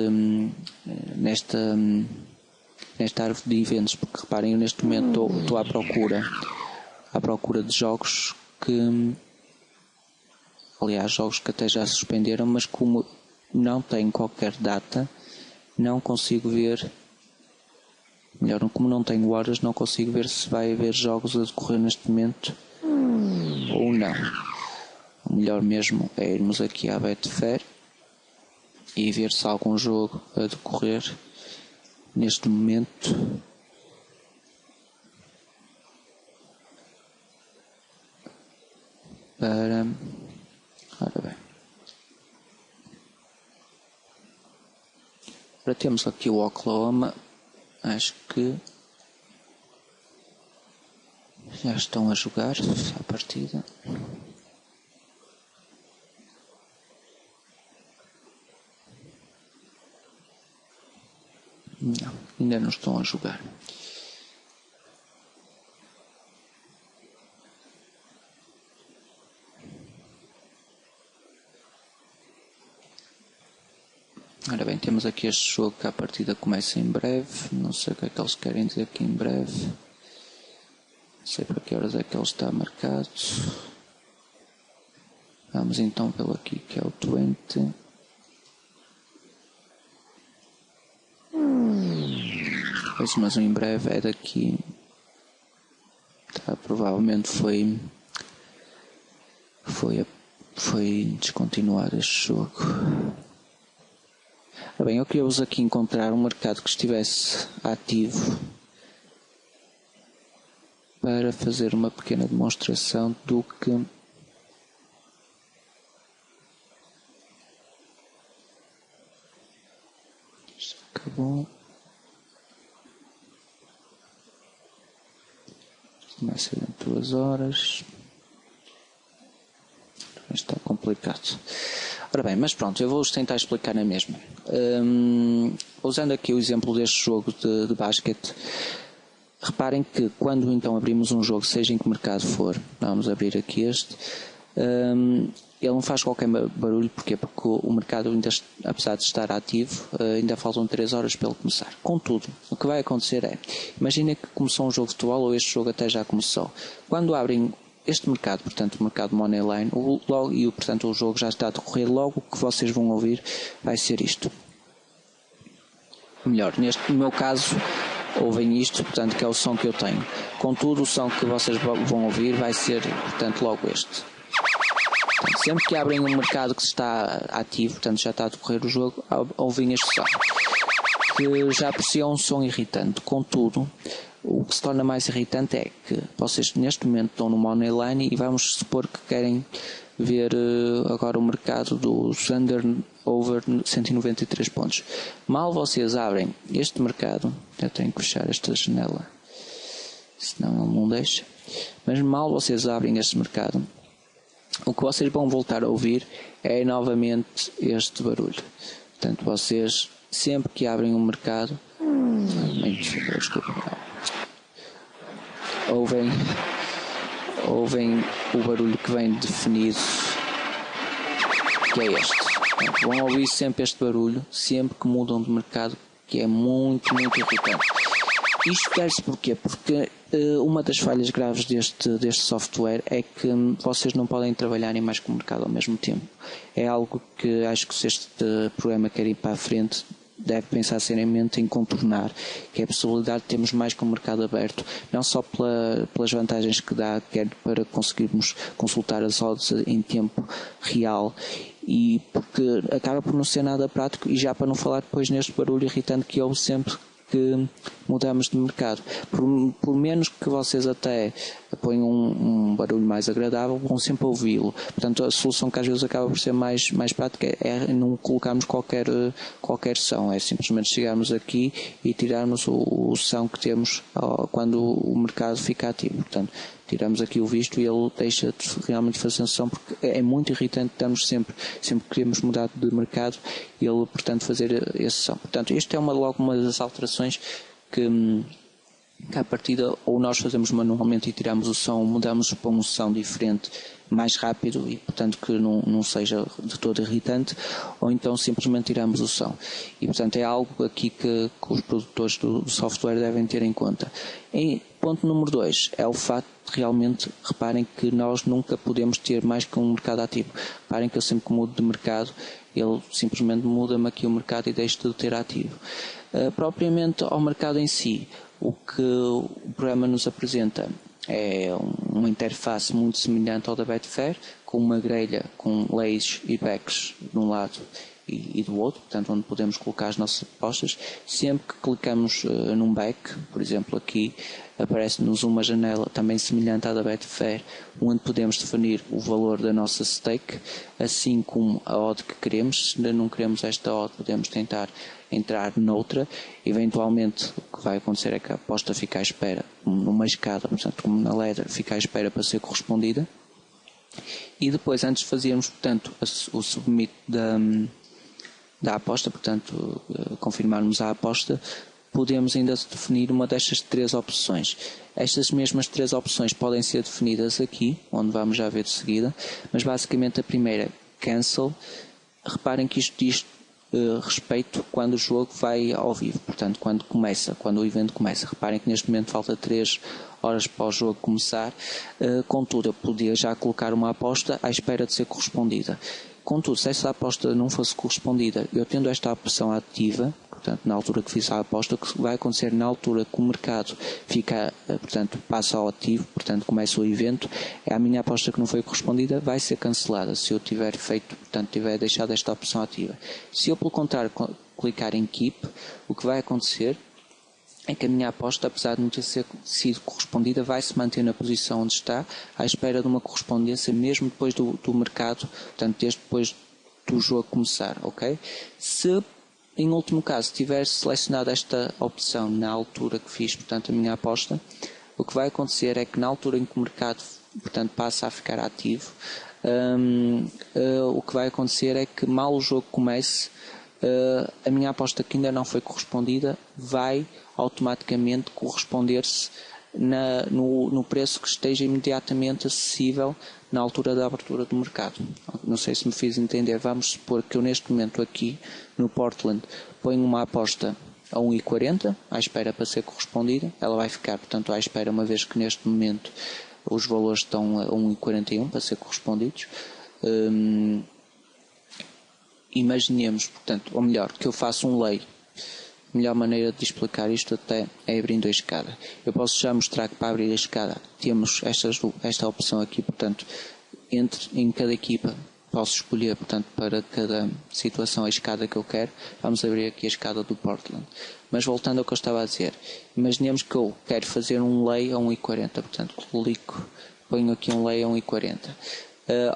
árvore de eventos, porque reparem, eu neste momento estou à procura de jogos jogos que até já se suspenderam, mas como não tenho qualquer data, não consigo ver. Melhor, como não tenho horas, não consigo ver se vai haver jogos a decorrer neste momento ou não. O melhor mesmo é irmos aqui à Betfair e ver se há algum jogo a decorrer neste momento. Ora bem. Agora temos aqui o Oklahoma. Acho que já estão a jogar a partida. Não, ainda não estão a jogar. Ora bem, temos aqui este jogo que a partida começa em breve. Não sei o que é que eles querem dizer aqui em breve. Não sei para que horas é que ele está marcado. Vamos então pelo aqui que é o 20. Mas em breve é daqui. Provavelmente foi descontinuar este jogo. Ora bem, eu queria-vos aqui encontrar um mercado que estivesse ativo para fazer uma pequena demonstração do que acabou. Começa em 2 horas. Está complicado. Ora bem, mas pronto, eu vou-vos tentar explicar na mesma. Usando aqui o exemplo deste jogo de basquete, reparem que quando então abrimos um jogo, seja em que mercado for, vamos abrir aqui este, ele não faz qualquer barulho. Porquê? Porque o mercado, ainda, apesar de estar ativo, ainda faltam 3 horas para ele começar. Contudo, o que vai acontecer é, imaginem que começou um jogo de futebol, ou este jogo até já começou. Quando abrem este mercado, portanto o mercado Moneyline, portanto o jogo já está a decorrer, logo o que vocês vão ouvir vai ser isto. Melhor, no meu caso, ouvem isto, portanto, que é o som que eu tenho. Contudo, o som que vocês vão ouvir vai ser, portanto, logo este. Portanto, sempre que abrem um mercado que está ativo, portanto já está a decorrer o jogo, ouvem este som, que já por si é um som irritante. Contudo, o que se torna mais irritante é que vocês neste momento estão no Moneyline e vamos supor que querem ver agora o mercado do Thunder over 193 pontos. Mal vocês abrem este mercado, eu tenho que fechar esta janela, senão ele não deixa, mas mal vocês abrem este mercado, o que vocês vão voltar a ouvir é novamente este barulho. Portanto, vocês sempre que abrem um mercado, ouvem o barulho que vem definido, que é este. Portanto, vão ouvir sempre este barulho, sempre que mudam de mercado, que é muito, muito irritante. Isto deve-se porquê? Porque uma das falhas graves deste software é que vocês não podem trabalhar em mais que um mercado ao mesmo tempo. É algo que acho que se este programa quer ir para a frente, deve pensar seriamente em contornar, que é a possibilidade de termos mais que um mercado aberto, não só pelas vantagens que dá, quer para conseguirmos consultar as odds em tempo real, e porque acaba por não ser nada prático, e já para não falar depois neste barulho irritante que houve sempre que mudamos de mercado. Por menos que vocês até ponham um barulho mais agradável, vão sempre ouvi-lo. Portanto, a solução que às vezes acaba por ser mais prática é não colocarmos qualquer som, é simplesmente chegarmos aqui e tirarmos o som que temos quando o mercado fica ativo. Portanto, tiramos aqui o visto e ele deixa de realmente fazer som, porque é muito irritante estarmos sempre que queremos mudar de mercado, ele, portanto, fazer esse som. Portanto, esta é logo uma das alterações que à partida ou nós fazemos manualmente e tiramos o som, mudamos para um som diferente, mais rápido e, portanto, que não seja de todo irritante, ou então simplesmente tiramos o som. E, portanto, é algo aqui que os produtores do software devem ter em conta. E ponto número 2 é o facto de realmente, reparem que nós nunca podemos ter mais que um mercado ativo. Reparem que eu sempre que mudo de mercado, ele simplesmente muda-me aqui o mercado e deixa de ter ativo. Propriamente ao mercado em si, o que o programa nos apresenta é uma interface muito semelhante ao da Betfair, com uma grelha com lays e backs de um lado e do outro, portanto, onde podemos colocar as nossas apostas. Sempre que clicamos num back, por exemplo aqui, aparece-nos uma janela também semelhante à da Betfair, onde podemos definir o valor da nossa stake, assim como a odd que queremos. Se ainda não queremos esta odd, podemos tentar entrar noutra. Eventualmente o que vai acontecer é que a aposta fica à espera numa escada, portanto, como na ladder, fica à espera para ser correspondida. E depois, antes de fazermos, portanto, o submit da aposta, portanto, confirmarmos a aposta, podemos ainda definir uma destas 3 opções. Estas mesmas 3 opções podem ser definidas aqui, onde vamos já ver de seguida, mas basicamente a primeira, cancel. Reparem que isto diz respeito quando o jogo vai ao vivo, portanto, quando o evento começa. Reparem que neste momento falta 3 horas para o jogo começar, contudo eu podia já colocar uma aposta à espera de ser correspondida. Contudo, se essa aposta não fosse correspondida, eu tendo esta opção ativa, portanto, na altura que fiz a aposta, o que vai acontecer na altura que o mercado fica, portanto, passa ao ativo, portanto, começa o evento, a minha aposta que não foi correspondida vai ser cancelada, se eu tiver feito, portanto, tiver deixado esta opção ativa. Se eu, pelo contrário, clicar em Keep, o que vai acontecer é que a minha aposta, apesar de não ter sido correspondida, vai se manter na posição onde está, à espera de uma correspondência, mesmo depois do mercado, portanto, desde depois do jogo começar, ok? Se, em último caso, tiver selecionado esta opção na altura que fiz, portanto, a minha aposta, o que vai acontecer é que na altura em que o mercado, portanto, passa a ficar ativo, o que vai acontecer é que mal o jogo comece, a minha aposta que ainda não foi correspondida vai automaticamente corresponder-se no preço que esteja imediatamente acessível na altura da abertura do mercado. Não sei se me fiz entender. Vamos supor que eu neste momento aqui no Portland ponho uma aposta a 1,40 à espera para ser correspondida. Ela vai ficar, portanto, à espera, uma vez que neste momento os valores estão a 1,41 para ser correspondidos. Imaginemos, portanto, ou melhor, que eu faço um lay. A melhor maneira de explicar isto até é abrindo a escada. Eu posso já mostrar que para abrir a escada temos esta opção aqui, portanto, em cada equipa posso escolher, portanto, para cada situação a escada que eu quero. Vamos abrir aqui a escada do Portland. Mas voltando ao que eu estava a dizer, imaginemos que eu quero fazer um lay a 1,40, portanto, ponho aqui um lay a 1,40.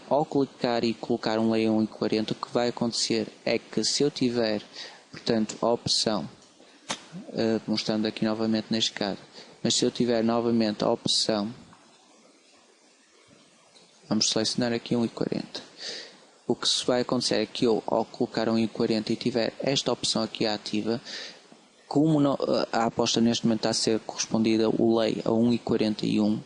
Ao clicar e colocar um lay a 1,40, o que vai acontecer é que se eu tiver, portanto, a opção, mostrando aqui novamente na escada, mas se eu tiver novamente a opção, vamos selecionar aqui 1,40. O que vai acontecer é que eu, ao colocar 1,40 e tiver esta opção aqui ativa, como a aposta neste momento está a ser correspondida o lay a 1,41,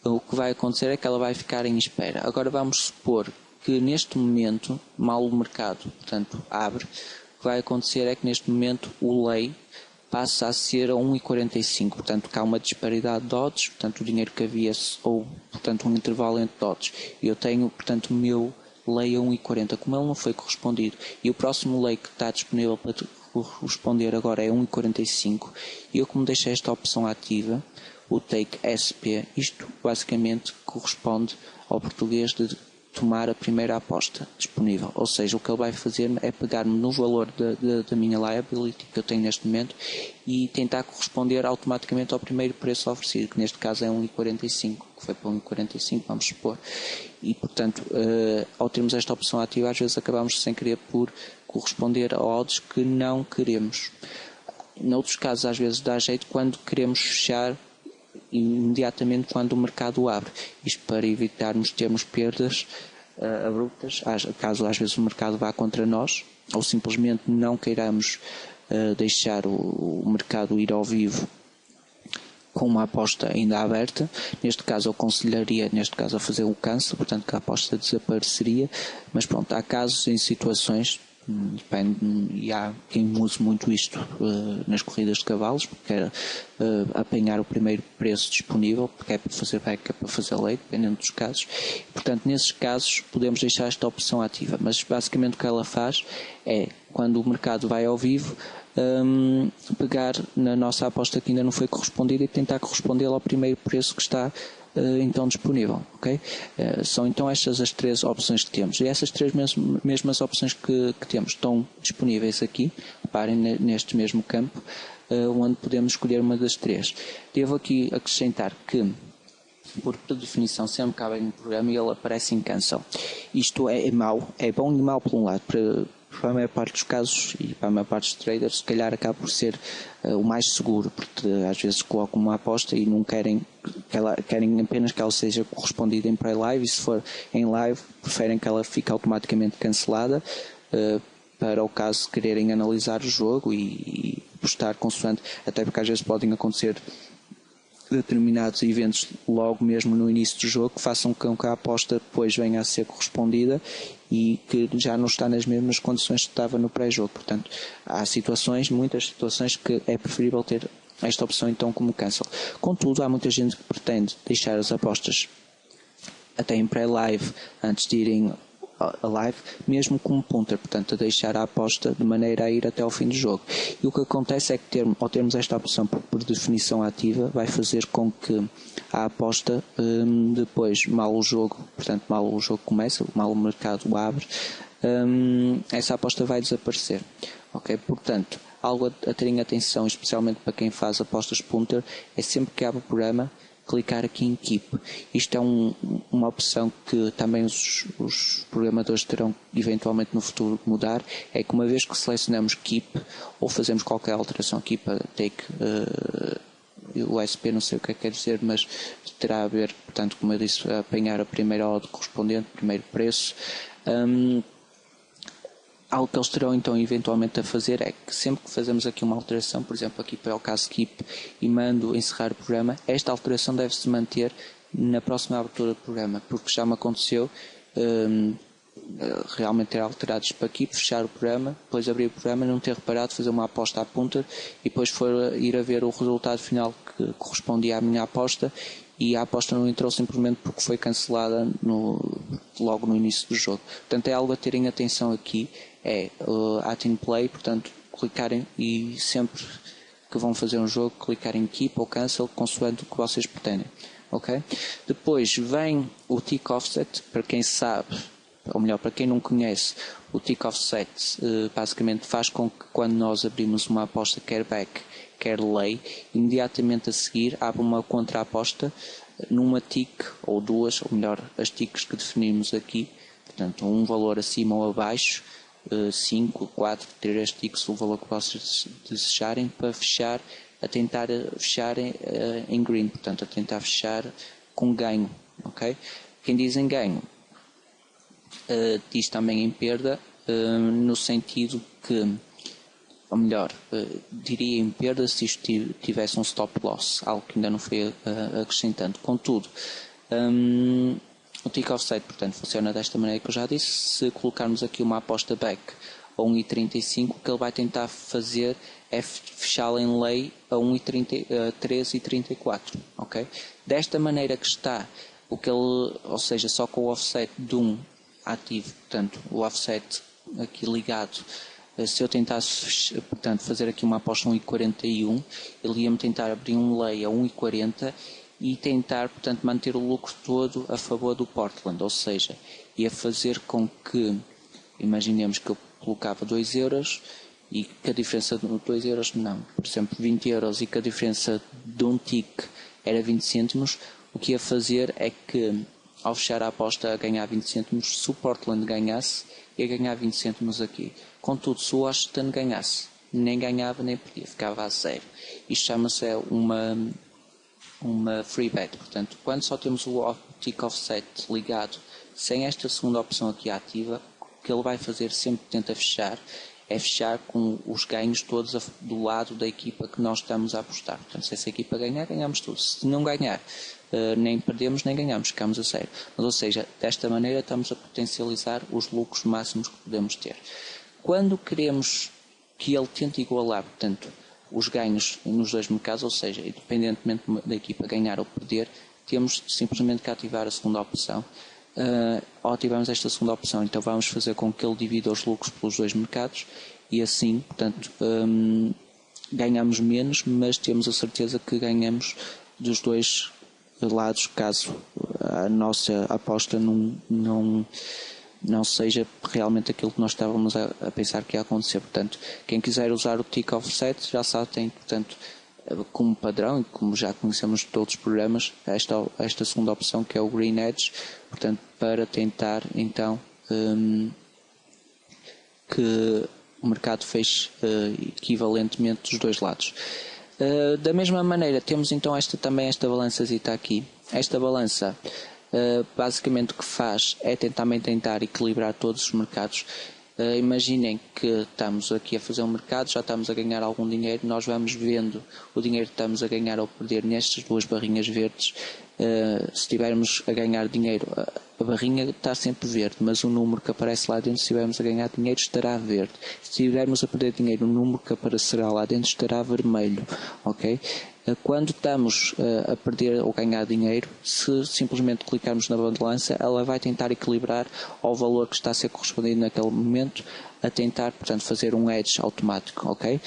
o que vai acontecer é que ela vai ficar em espera. Agora vamos supor que neste momento, mal o mercado, portanto, abre, o que vai acontecer é que neste momento o lay passa a ser a 1,45, portanto que há uma disparidade de odds, portanto o dinheiro que havia, ou portanto um intervalo entre odds. Eu tenho, portanto, o meu lay a 1,40, como ele não foi correspondido, e o próximo lay que está disponível para corresponder agora é 1,45, e eu, como deixei esta opção ativa, o take SP, isto basicamente corresponde ao português de tomar a primeira aposta disponível, ou seja, o que ele vai fazer é pegar-me no valor da minha liability que eu tenho neste momento e tentar corresponder automaticamente ao primeiro preço oferecido, que neste caso é 1,45, que foi para 1,45, vamos supor, e portanto, ao termos esta opção ativa, às vezes acabamos sem querer por corresponder a odds que não queremos. Noutros casos, às vezes dá jeito quando queremos fechar imediatamente quando o mercado abre, isto para evitarmos termos perdas abruptas, caso às vezes o mercado vá contra nós, ou simplesmente não queiramos deixar o mercado ir ao vivo com uma aposta ainda aberta. Neste caso eu aconselharia a fazer o cancel, portanto que a aposta desapareceria, mas pronto, há casos em situações, depende, e há quem use muito isto nas corridas de cavalos, porque é apanhar o primeiro preço disponível, porque é para fazer back, é para fazer lay, dependendo dos casos. Portanto, nesses casos podemos deixar esta opção ativa, mas basicamente o que ela faz é, quando o mercado vai ao vivo, pegar na nossa aposta que ainda não foi correspondida e tentar correspondê-la ao primeiro preço que está então disponível, ok? São então estas as três opções que temos, e essas três mesmas opções que temos estão disponíveis aqui, reparem neste mesmo campo, onde podemos escolher uma das três. Devo aqui acrescentar que, por definição, sempre que abre um programa ele aparece em cancel. Isto é mau, é bom e mau por um lado, para a maior parte dos casos e para a maior parte dos traders, se calhar acaba por ser o mais seguro, porque às vezes colocam uma aposta e não querem querem apenas que ela seja correspondida em pré-live, e se for em live preferem que ela fique automaticamente cancelada, para o caso de quererem analisar o jogo e postar consoante, até porque às vezes podem acontecer determinados eventos logo mesmo no início do jogo que façam com que a aposta depois venha a ser correspondida e que já não está nas mesmas condições que estava no pré-jogo. Portanto, há muitas situações que é preferível ter esta opção então como cancel. Contudo, há muita gente que pretende deixar as apostas até em pré-live antes de irem a live, mesmo como punter, portanto a deixar a aposta de maneira a ir até ao fim do jogo. E o que acontece é que ao termos esta opção por definição ativa, vai fazer com que a aposta depois, mal o jogo começa, mal o mercado abre, essa aposta vai desaparecer. Ok? Portanto, algo a ter em atenção, especialmente para quem faz apostas punter, é sempre que abre o programa, clicar aqui em Keep. Isto é uma opção que também os programadores terão eventualmente no futuro mudar, é que uma vez que selecionamos Keep, ou fazemos qualquer alteração aqui para take o SP, não sei o que quer dizer, mas terá a ver, portanto, como eu disse, apanhar a primeira odd correspondente, primeiro preço. Algo que eles terão então eventualmente a fazer é que sempre que fazemos aqui uma alteração, por exemplo aqui para o caso Keep, e mando encerrar o programa, esta alteração deve-se manter na próxima abertura do programa, porque já me aconteceu realmente ter alterado isto para Keep, fechar o programa, depois abrir o programa, não ter reparado, fazer uma aposta à punter e depois ir a ver o resultado final que correspondia à minha aposta, e a aposta não entrou simplesmente porque foi cancelada logo no início do jogo. Portanto, é algo a terem atenção aqui, é at in play, portanto, clicarem e sempre que vão fazer um jogo, clicarem keep ou cancel, consoante o que vocês pretendem. ok? Depois vem o tick offset, para quem sabe, ou melhor, para quem não conhece, o tick offset basicamente faz com que quando nós abrimos uma aposta quer back, quer lay, imediatamente a seguir abre uma contra-aposta numa tick ou duas, ou melhor, as ticks que definimos aqui, portanto um valor acima ou abaixo, 5, 4, 3 ticks, o valor que vocês desejarem, para fechar, a tentar fechar em green, portanto a tentar fechar com ganho, ok? Quem diz em ganho diz também em perda, no sentido que, ou melhor, diria em perda se isto tivesse um stop loss, algo que ainda não foi acrescentando. Contudo, o tick offset, portanto, funciona desta maneira que eu já disse. Se colocarmos aqui uma aposta back a 1,35, o que ele vai tentar fazer é fechá-la em lay a 13,34, ok? Desta maneira que está, ou seja, só com o offset de 1 ativo, portanto, o offset aqui ligado. Se eu tentasse, portanto, fazer aqui uma aposta a 1,41, ele ia-me tentar abrir um lay a 1,40 e tentar, portanto, manter o lucro todo a favor do Portland, ou seja, ia fazer com que, imaginemos que eu colocava 2 euros e que a diferença de 2 euros, não, por exemplo, 20 euros e que a diferença de um tick era 20 cêntimos, o que ia fazer é que, ao fechar a aposta a ganhar 20 cêntimos, se o Portland ganhasse, ia ganhar 20 cêntimos aqui. Contudo, se o Washington ganhasse, nem ganhava nem perdia, ficava a zero. Isto chama-se uma free bet. Portanto, quando só temos o tick offset ligado, sem esta segunda opção aqui ativa, o que ele vai fazer sempre que tenta fechar, é fechar com os ganhos todos do lado da equipa que nós estamos a apostar. Portanto, se essa equipa ganhar, ganhamos tudo. Se não ganhar, nem perdemos nem ganhamos, ficamos a zero. Mas, ou seja, desta maneira estamos a potencializar os lucros máximos que podemos ter. Quando queremos que ele tente igualar, portanto, os ganhos nos dois mercados, ou seja, independentemente da equipa ganhar ou perder, temos simplesmente que ativar a segunda opção. Ao ativarmos esta segunda opção, então vamos fazer com que ele divida os lucros pelos dois mercados e assim, portanto, ganhamos menos, mas temos a certeza que ganhamos dos dois lados, caso a nossa aposta não seja realmente aquilo que nós estávamos a pensar que ia acontecer. Portanto, quem quiser usar o tick offset já sabe, tem, portanto, como padrão, e como já conhecemos de todos os programas, esta segunda opção, que é o Green Edge, portanto, para tentar então que o mercado feche equivalentemente dos dois lados. Da mesma maneira, temos então também esta balançazita aqui. Esta balança basicamente o que faz é também tentar equilibrar todos os mercados. Imaginem que estamos aqui a fazer um mercado, já estamos a ganhar algum dinheiro, nós vamos vendo o dinheiro que estamos a ganhar ou perder nestas duas barrinhas verdes. Se estivermos a ganhar dinheiro, a barrinha está sempre verde, mas o número que aparece lá dentro, se estivermos a ganhar dinheiro, estará verde. Se estivermos a perder dinheiro, o número que aparecerá lá dentro estará vermelho, ok? Quando estamos a perder ou ganhar dinheiro, se simplesmente clicarmos na balança, ela vai tentar equilibrar ao valor que está a ser correspondido naquele momento, a tentar, portanto, fazer um edge automático, ok?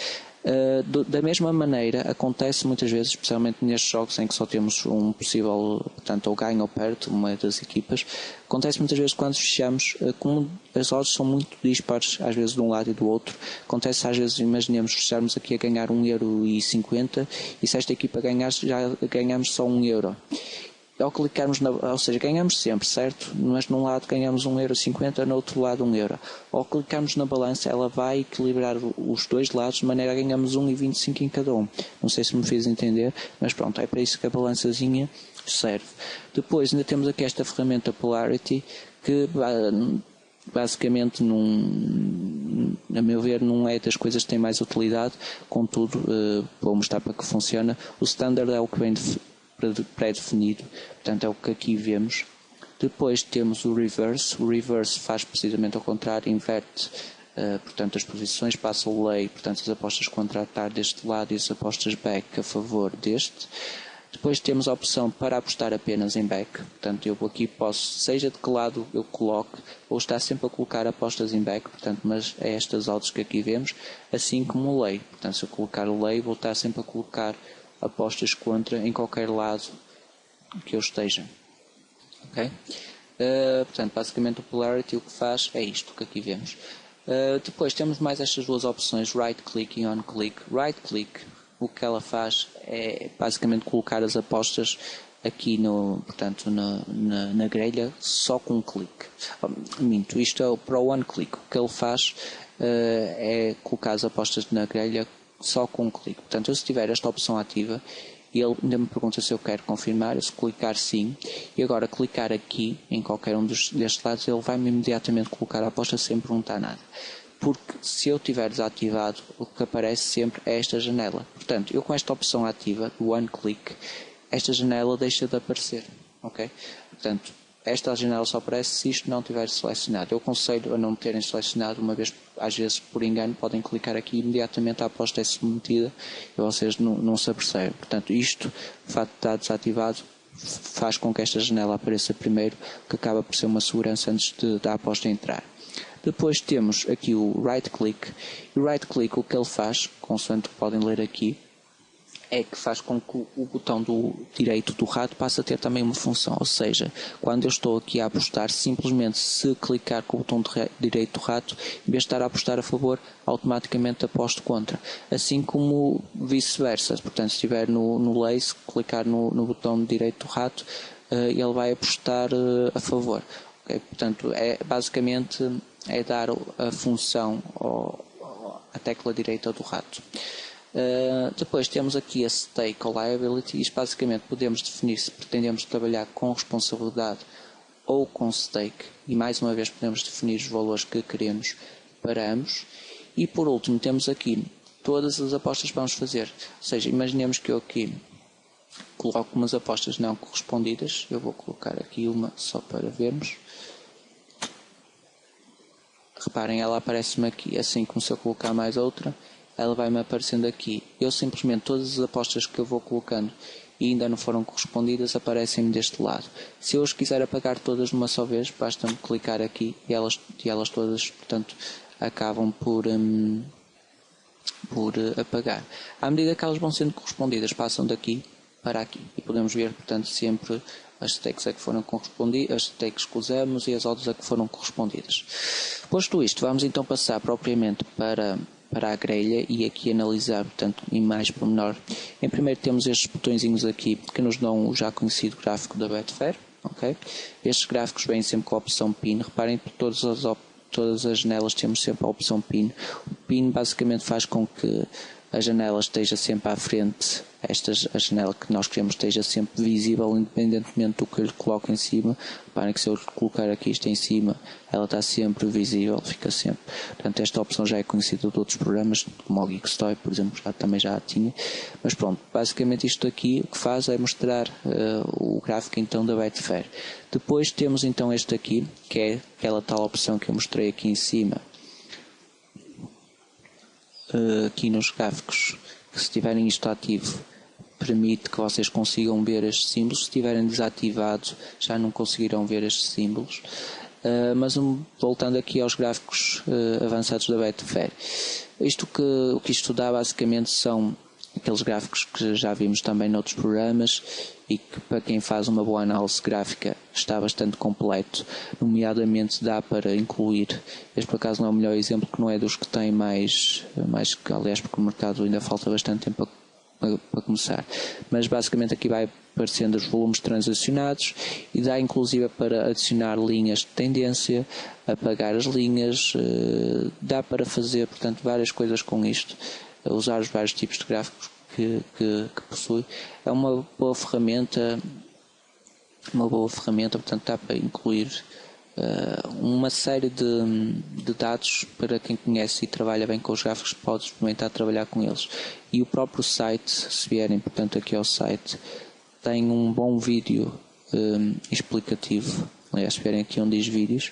Da mesma maneira, acontece muitas vezes, especialmente nestes jogos em que só temos um possível, portanto, ou ganho ou perde, uma das equipas, acontece muitas vezes quando fechamos, como as odds são muito dispares, às vezes de um lado e do outro, acontece às vezes, imaginemos, fecharmos aqui a ganhar 1,50€ e se esta equipa ganhar, já ganhamos só 1€. Ao clicarmos ou seja, ganhamos sempre, certo? Mas num lado ganhamos 1,50€, no outro lado 1€. Ao clicarmos na balança, ela vai equilibrar os dois lados de maneira a ganhamos 1,25€ em cada um. Não sei se me fiz entender, mas pronto, é para isso que a balançazinha serve. Depois ainda temos aqui esta ferramenta Polarity, que basicamente, a meu ver, não é das coisas que têm mais utilidade, contudo, vou mostrar para que funciona. O Standard é o que vem pré-definido, portanto é o que aqui vemos. Depois temos o Reverse. O Reverse faz precisamente ao contrário, inverte portanto as posições, passa o lay, portanto as apostas contra estar deste lado e as apostas back a favor deste. Depois temos a opção para apostar apenas em back, portanto eu aqui posso, seja de que lado eu coloque, vou estar sempre a colocar apostas em back, portanto, mas é estas odds que aqui vemos, assim como o lay, portanto se eu colocar o lay vou estar sempre a colocar apostas contra em qualquer lado que eu esteja. Ok? Portanto, basicamente o Polarity o que faz é isto que aqui vemos. Depois temos mais estas duas opções, Right Click e On Click. Right Click, o que ela faz é basicamente colocar as apostas aqui portanto, na grelha só com um clique. Minto, isto é para o One Click. O que ele faz é colocar as apostas na grelha só com um clique. Portanto, eu, se tiver esta opção ativa, ele ainda me pergunta se eu quero confirmar, se clicar sim, e agora clicar aqui em qualquer um destes lados, ele vai-me imediatamente colocar a aposta sem perguntar nada. Porque se eu tiver desativado, o que aparece sempre é esta janela. Portanto, eu com esta opção ativa, do One Click, esta janela deixa de aparecer. Ok? Portanto, esta janela só aparece se isto não tiver selecionado. Eu aconselho a não terem selecionado, uma vez, às vezes por engano, podem clicar aqui e imediatamente a aposta é submetida e vocês não se apercebem. Portanto, isto, o facto de estar desativado, faz com que esta janela apareça primeiro, que acaba por ser uma segurança antes da aposta entrar. Depois temos aqui o Right Click. E o Right Click, o que ele faz, consoante podem ler aqui, é que faz com que o botão direito do rato passe a ter também uma função, ou seja, quando eu estou aqui a apostar, simplesmente se clicar com o botão direito do rato, em vez de estar a apostar a favor, automaticamente aposto contra. Assim como vice-versa, portanto, se estiver no lace, clicar no botão direito do rato, ele vai apostar a favor. Okay? Portanto, basicamente é dar a função à tecla direita do rato. Depois temos aqui a Stake ou Liability. Isto basicamente podemos definir se pretendemos trabalhar com responsabilidade ou com stake, e mais uma vez podemos definir os valores que queremos para ambos. E por último temos aqui todas as apostas que vamos fazer, ou seja, imaginemos que eu aqui coloco umas apostas não correspondidas. Eu vou colocar aqui uma só para vermos. Reparem, ela aparece-me aqui, assim como se eu colocar mais outra, ela vai-me aparecendo aqui. Eu simplesmente, todas as apostas que eu vou colocando e ainda não foram correspondidas, aparecem-me deste lado. Se eu as quiser apagar todas de uma só vez, basta-me clicar aqui e elas todas, portanto, acabam por apagar. À medida que elas vão sendo correspondidas, passam daqui para aqui. E podemos ver, portanto, sempre as stakes a que foram correspondidas, as stakes que usamos e as outras a que foram correspondidas. Posto isto, vamos então passar propriamente para a grelha e aqui analisar, portanto, em mais pormenor. Em primeiro temos estes botõezinhos aqui que nos dão o já conhecido gráfico da Betfair. Okay? Estes gráficos vêm sempre com a opção PIN. Reparem que todas as janelas temos sempre a opção PIN. O PIN basicamente faz com que a janela esteja sempre à frente, a janela que nós queremos esteja sempre visível, independentemente do que eu lhe coloco em cima. Reparem que se eu colocar aqui isto em cima, ela está sempre visível, fica sempre. Portanto, esta opção já é conhecida de outros programas, como o Geekstoy, por exemplo, também já a tinha. Mas pronto, basicamente isto aqui o que faz é mostrar o gráfico então da Betfair. Depois temos então este aqui, que é aquela tal opção que eu mostrei aqui em cima, aqui nos gráficos, que se tiverem isto ativo permite que vocês consigam ver estes símbolos. Se estiverem desativados já não conseguirão ver estes símbolos. Mas voltando aqui aos gráficos avançados da Betfair, o que isto dá basicamente são aqueles gráficos que já vimos também noutros programas e que, para quem faz uma boa análise gráfica, está bastante completo. Nomeadamente dá para incluir, este por acaso não é o melhor exemplo, que não é dos que tem mais que, aliás, porque o mercado ainda falta bastante tempo para começar, mas basicamente aqui vai aparecendo os volumes transacionados e dá inclusive para adicionar linhas de tendência, apagar as linhas, dá para fazer, portanto, várias coisas com isto, usar os vários tipos de gráficos que possui. É uma boa ferramenta, portanto dá para incluir uma série de dados para quem conhece e trabalha bem com os gráficos, pode experimentar trabalhar com eles. E o próprio site, se vierem portanto aqui ao site, tem um bom vídeo explicativo. Aliás, se vierem aqui onde diz vídeos,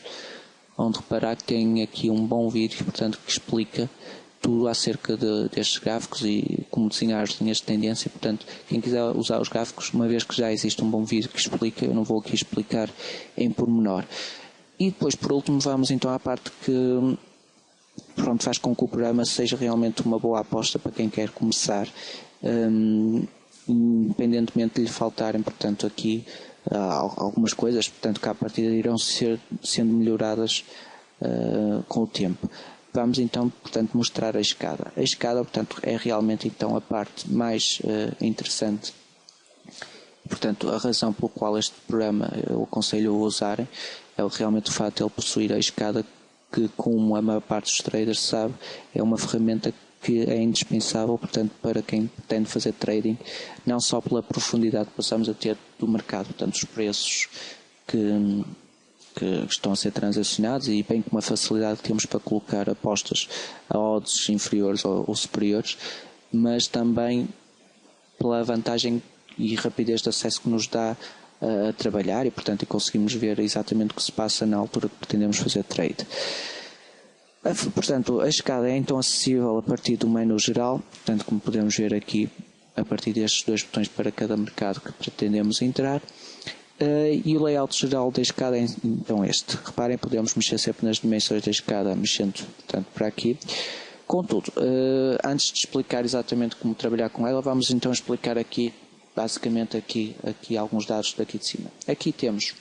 onde reparar que tem aqui um bom vídeo, portanto, que explica tudo acerca destes gráficos e como desenhar as linhas de tendência. Portanto, quem quiser usar os gráficos, uma vez que já existe um bom vídeo que explica, eu não vou aqui explicar em pormenor. E depois, por último, vamos então à parte que faz com que o programa seja realmente uma boa aposta para quem quer começar. independentemente de lhe faltarem, portanto, aqui algumas coisas, portanto, que à partida irão sendo melhoradas com o tempo. Vamos então, portanto, mostrar a escada. A escada, portanto, é realmente então a parte mais interessante. Portanto, a razão pela qual este programa eu aconselho a usarem é realmente o facto de ele possuir a escada, que, como a maior parte dos traders sabe, é uma ferramenta que é indispensável, portanto, para quem pretende fazer trading, não só pela profundidade que passamos a ter do mercado, portanto, os preços que estão a ser transacionados, e bem como a facilidade que temos para colocar apostas a odds inferiores ou superiores, mas também pela vantagem e rapidez de acesso que nos dá a trabalhar, e portanto conseguimos ver exatamente o que se passa na altura que pretendemos fazer trade. Portanto, a escada é então acessível a partir do menu geral, portanto, como podemos ver aqui, a partir destes dois botões para cada mercado que pretendemos entrar. E o layout geral da escada é então este. Reparem, podemos mexer sempre nas dimensões da escada, mexendo, portanto, para aqui. Contudo, antes de explicar exatamente como trabalhar com ela, vamos então explicar aqui, basicamente aqui alguns dados daqui de cima. Aqui temos,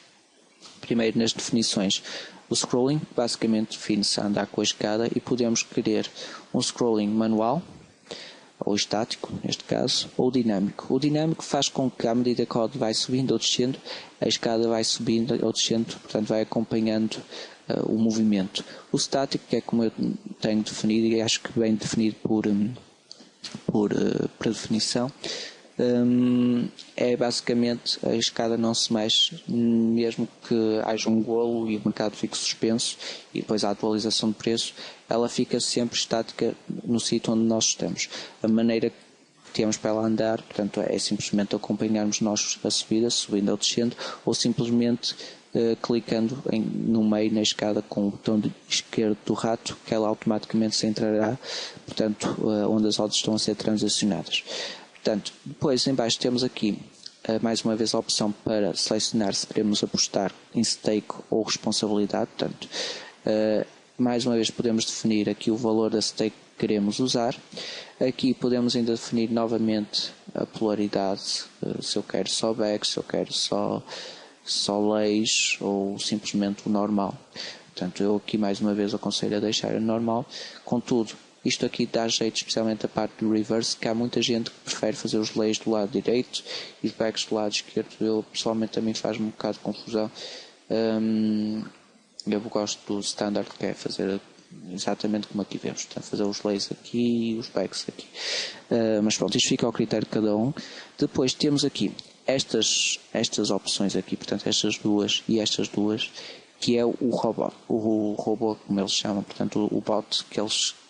primeiro nas definições, o scrolling, basicamente define-se a andar com a escada, e podemos querer um scrolling manual, ou estático, neste caso, ou dinâmico. O dinâmico faz com que, à medida que o odd vai subindo ou descendo, a escada vai subindo ou descendo, portanto vai acompanhando o movimento. O estático, que é como eu tenho definido, e acho que bem definido por definição, é basicamente a escada não se mexe, mesmo que haja um golo e o mercado fique suspenso e depois a atualização de preço, ela fica sempre estática no sítio onde nós estamos. A maneira que temos para ela andar, portanto, é simplesmente acompanharmos nós a subida, subindo ou descendo, ou simplesmente clicando no meio na escada com o botão esquerdo do rato, que ela automaticamente se entrará, portanto, onde as odds estão a ser transacionadas. Portanto, depois em baixo temos aqui mais uma vez a opção para selecionar se queremos apostar em stake ou responsabilidade. Portanto, mais uma vez podemos definir aqui o valor da stake que queremos usar. Aqui podemos ainda definir novamente a polaridade, se eu quero só back, se eu quero só leis ou simplesmente o normal. Portanto, eu aqui mais uma vez aconselho a deixar a normal. Contudo, isto aqui dá jeito, especialmente a parte do reverse, que há muita gente que prefere fazer os leis do lado direito e os backs do lado esquerdo. Eu pessoalmente também faz-me um bocado de confusão. Eu gosto do standard, que é fazer exatamente como aqui vemos, portanto, fazer os leis aqui e os backs aqui. Mas pronto, isto fica ao critério de cada um. Depois temos aqui estas opções aqui, portanto, estas duas e estas duas, que é o robô, como eles chamam, portanto, o bot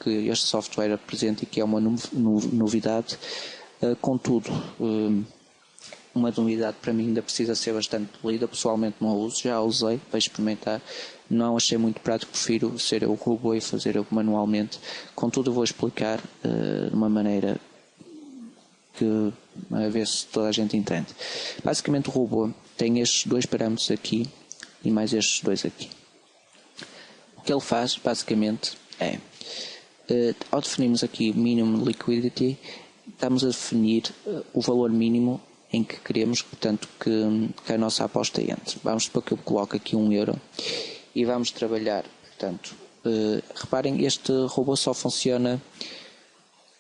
que este software apresenta, e que é uma novidade. Contudo, uma novidade para mim ainda precisa ser bastante polida. Pessoalmente não a uso, já a usei para experimentar, não achei muito prático, prefiro ser eu o robô e fazer eu manualmente. Contudo, eu vou explicar de uma maneira que, a ver se toda a gente entende. Basicamente, o robô tem estes dois parâmetros aqui e mais estes dois aqui. O que ele faz basicamente é, ao definirmos aqui minimum liquidity, estamos a definir o valor mínimo em que queremos, portanto, que a nossa aposta entre. Vamos supor que eu coloco aqui €1 e vamos trabalhar, portanto, reparem, este robô só funciona,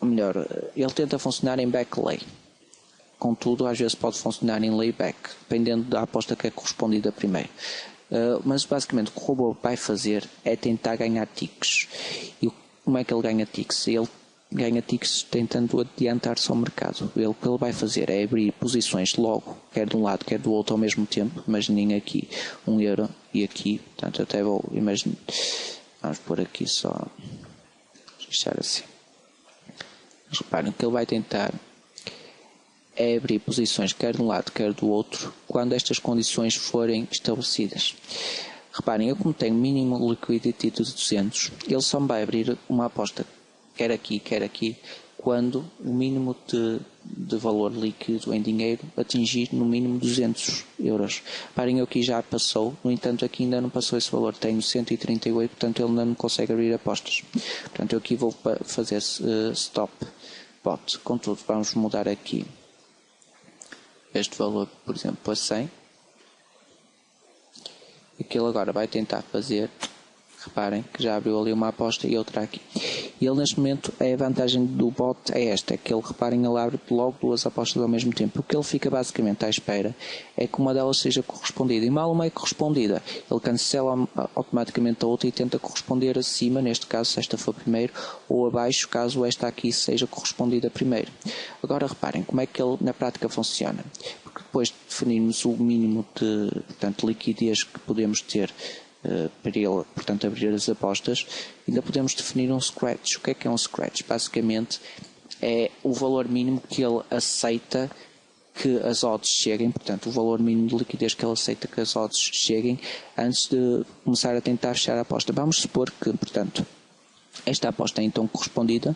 ou melhor, ele tenta funcionar em backlay. Contudo, às vezes pode funcionar em layback, dependendo da aposta que é correspondida primeiro. Mas basicamente o que o robô vai fazer é tentar ganhar ticks. E como é que ele ganha ticks? Ele ganha ticks tentando adiantar-se ao mercado. O que ele vai fazer é abrir posições logo, quer de um lado, quer do outro ao mesmo tempo. Imaginem aqui €1 e aqui, portanto até vou imaginar, vamos pôr aqui só, deixar assim. Mas reparem que ele vai tentar é abrir posições quer de um lado quer do outro quando estas condições forem estabelecidas. Reparem, eu como tenho mínimo liquidity de 200, ele só me vai abrir uma aposta quer aqui, quando o mínimo de valor líquido em dinheiro atingir no mínimo €200. Reparem, eu aqui já passou, no entanto aqui ainda não passou esse valor, tenho 138, portanto ele ainda não consegue abrir apostas. Portanto eu aqui vou fazer stop bot. Contudo, vamos mudar aqui este valor, por exemplo, a 100. Aquilo agora vai tentar fazer, reparem que já abriu ali uma aposta e outra aqui. E ele neste momento, a vantagem do bot é esta, é que ele, reparem, ele abre logo duas apostas ao mesmo tempo. O que ele fica basicamente à espera é que uma delas seja correspondida. E mal uma é correspondida, ele cancela automaticamente a outra e tenta corresponder acima, neste caso se esta for primeiro, ou abaixo, caso esta aqui seja correspondida primeiro. Agora reparem como é que ele na prática funciona. Porque depois de definirmos o mínimo de, portanto, liquidez que podemos ter para ele, portanto, abrir as apostas, ainda podemos definir um scratch. O que é um scratch? Basicamente é o valor mínimo que ele aceita que as odds cheguem, portanto, o valor mínimo de liquidez que ele aceita que as odds cheguem antes de começar a tentar fechar a aposta. Vamos supor que, portanto, esta aposta é então correspondida,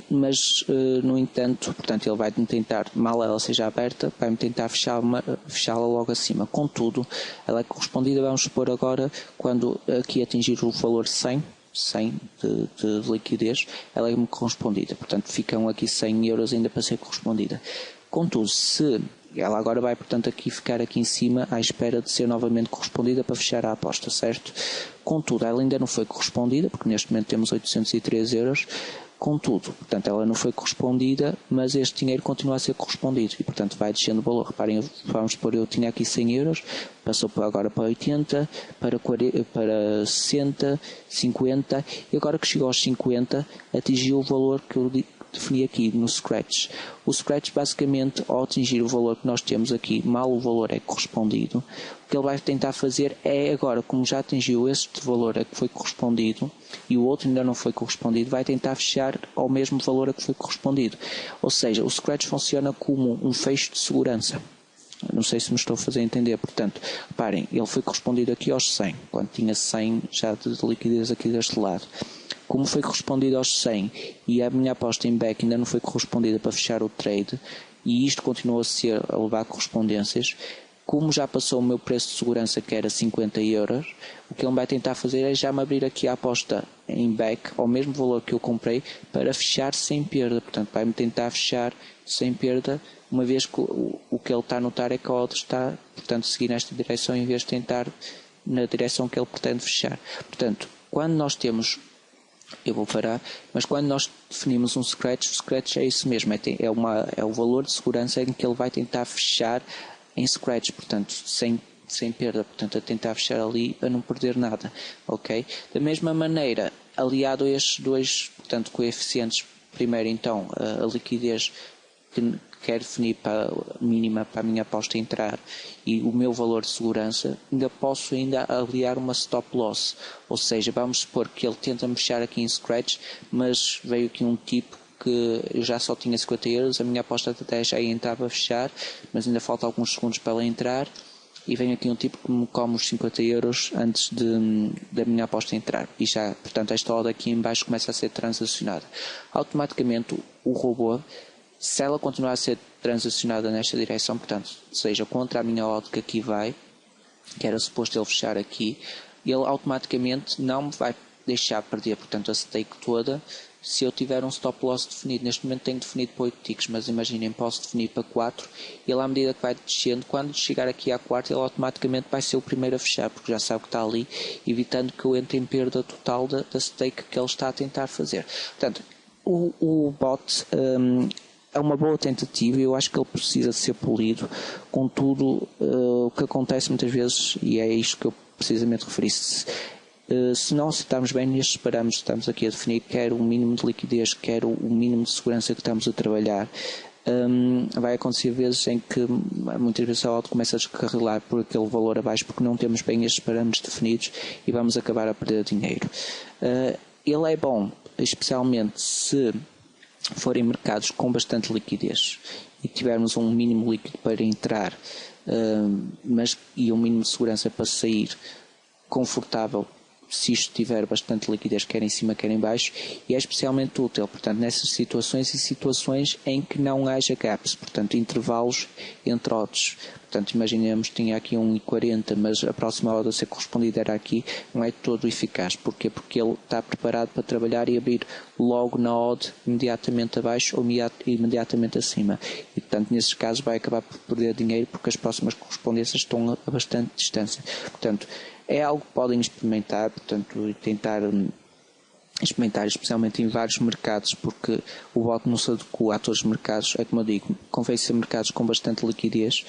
mas no entanto, portanto, ele vai-me tentar, mal ela seja aberta, vai-me tentar fechá-la logo acima. Contudo, ela é correspondida, vamos supor agora, quando aqui atingir o valor 100 de liquidez, ela é correspondida. Portanto, ficam aqui 100 euros ainda para ser correspondida. Contudo, se ela agora vai, portanto, ficar aqui em cima à espera de ser novamente correspondida para fechar a aposta, certo? Contudo, ela ainda não foi correspondida, porque neste momento temos 803 euros. Contudo, portanto, ela não foi correspondida, mas este dinheiro continua a ser correspondido e, portanto, vai descendo o valor. Reparem, vamos supor, eu tinha aqui 100 euros, passou agora para 80, para 40, para 60, 50, e agora que chegou aos 50, atingiu o valor que eu defini aqui no Scratch. O Scratch, basicamente, ao atingir o valor que nós temos aqui, mal o valor é correspondido, o que ele vai tentar fazer é agora, como já atingiu este valor a que foi correspondido e o outro ainda não foi correspondido, vai tentar fechar ao mesmo valor a que foi correspondido. Ou seja, o Scratch funciona como um fecho de segurança. Não sei se me estou a fazer entender. Portanto, reparem, ele foi correspondido aqui aos 100, quando tinha 100 já de liquidez aqui deste lado. Como foi correspondido aos 100 e a minha aposta em back ainda não foi correspondida para fechar o trade, e isto continua a levar correspondências, como já passou o meu preço de segurança, que era 50 euros, o que ele vai tentar fazer é já me abrir aqui a aposta em back ao mesmo valor que eu comprei para fechar sem perda. Portanto, vai-me tentar fechar sem perda, uma vez que o que ele está a notar é que a outra está, portanto, seguir nesta direção em vez de tentar na direção que ele pretende fechar. Portanto, quando nós temos... Eu vou parar, mas quando nós definimos um scratch, o scratch é isso mesmo, é o valor de segurança em que ele vai tentar fechar em scratch, portanto, sem perda, portanto, a tentar fechar ali a não perder nada, ok? Da mesma maneira, aliado a estes dois, portanto, coeficientes, primeiro então a liquidez que quero definir para mínima para a minha aposta entrar e o meu valor de segurança, ainda posso aliar uma stop loss, ou seja, vamos supor que ele tenta me fechar aqui em scratch, mas veio aqui um tipo que eu já só tinha 50 euros, a minha aposta até já ia entrar para fechar, mas ainda falta alguns segundos para ela entrar, e vem aqui um tipo que me come os 50 euros antes da minha aposta entrar, e já, portanto, esta odd aqui em baixo começa a ser transacionada. Automaticamente o robô, se ela continuar a ser transacionada nesta direção, portanto, seja contra a minha odd que aqui vai, que era suposto ele fechar aqui, ele automaticamente não me vai deixar perder, portanto, a stake toda, se eu tiver um stop loss definido. Neste momento tenho definido para 8 ticks, mas imaginem, posso definir para 4, e ele à medida que vai descendo, quando chegar aqui à quarta, ele automaticamente vai ser o primeiro a fechar, porque já sabe que está ali, evitando que eu entre em perda total da stake que ele está a tentar fazer. Portanto, o bot... é uma boa tentativa e eu acho que ele precisa de ser polido. Contudo, o que acontece muitas vezes, e é isto que eu precisamente referi, se não acertarmos bem nestes parâmetros que estamos aqui a definir, quer o mínimo de liquidez, quer o mínimo de segurança que estamos a trabalhar, vai acontecer vezes em que muitas vezes a odd começa a descarrilar por aquele valor abaixo porque não temos bem estes parâmetros definidos e vamos acabar a perder dinheiro. Ele é bom, especialmente se forem mercados com bastante liquidez e tivermos um mínimo líquido para entrar, e um mínimo de segurança para sair confortável se isto tiver bastante liquidez, quer em cima, quer em baixo, e é especialmente útil, portanto, nessas situações e situações em que não haja gaps, portanto, intervalos entre odds. Portanto, imaginemos que tinha aqui 1,40, mas a próxima odd a ser correspondida era aqui, não é todo eficaz. Porquê? Porque ele está preparado para trabalhar e abrir logo na odd imediatamente abaixo ou imediatamente acima. E, portanto, nesses casos vai acabar por perder dinheiro porque as próximas correspondências estão a bastante distância. Portanto, é algo que podem experimentar, portanto, e tentar experimentar, especialmente em vários mercados, porque o bot não se adequa a todos os mercados. É como eu digo, convém ser mercados com bastante liquidez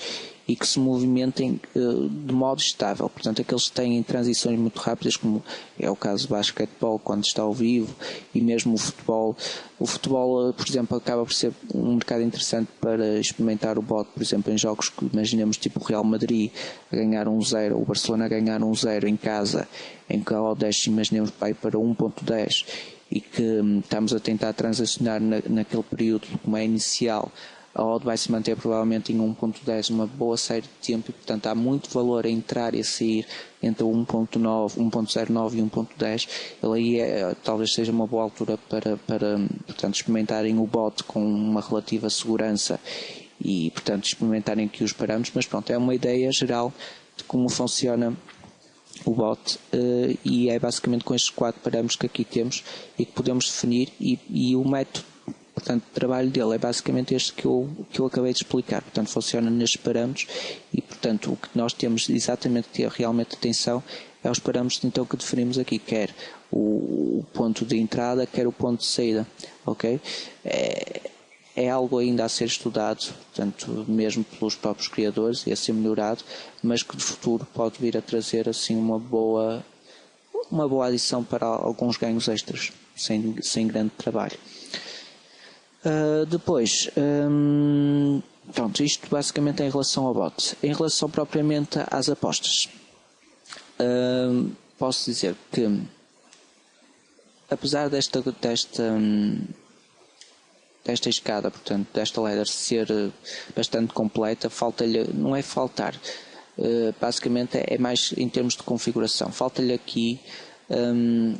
e que se movimentem de modo estável. Portanto, aqueles que têm transições muito rápidas, como é o caso do basquetebol, quando está ao vivo, e mesmo o futebol. O futebol, por exemplo, acaba por ser um mercado interessante para experimentar o bot, por exemplo, em jogos que imaginemos tipo o Real Madrid a ganhar 1-0, o Barcelona a ganhar 1-0 em casa, em que a odd imaginemos vai para 1.10 e que estamos a tentar transacionar naquele período como é inicial. A odd vai se manter provavelmente em 1.10 uma boa série de tempo e, portanto, há muito valor a entrar e a sair entre 1.9, 1.09 e 1.10. Ele aí talvez seja uma boa altura para portanto, experimentarem o bot com uma relativa segurança e, portanto, experimentarem aqui os parâmetros. Mas pronto, é uma ideia geral de como funciona o bot e é basicamente com estes 4 parâmetros que aqui temos e que podemos definir e o método. Portanto, o trabalho dele é basicamente este que eu acabei de explicar. Portanto, funciona nestes parâmetros e, portanto, o que nós temos exatamente que ter realmente atenção é os parâmetros então que definimos aqui, quer o ponto de entrada, quer o ponto de saída, ok? É algo ainda a ser estudado, portanto, mesmo pelos próprios criadores e a ser melhorado, mas que de futuro pode vir a trazer assim uma boa adição para alguns ganhos extras, sem grande trabalho. Depois, pronto, isto basicamente em relação ao bot. Em relação propriamente às apostas, posso dizer que, apesar desta escada, portanto, desta ladder ser bastante completa, falta-lhe, não é faltar, basicamente é mais em termos de configuração, falta-lhe aqui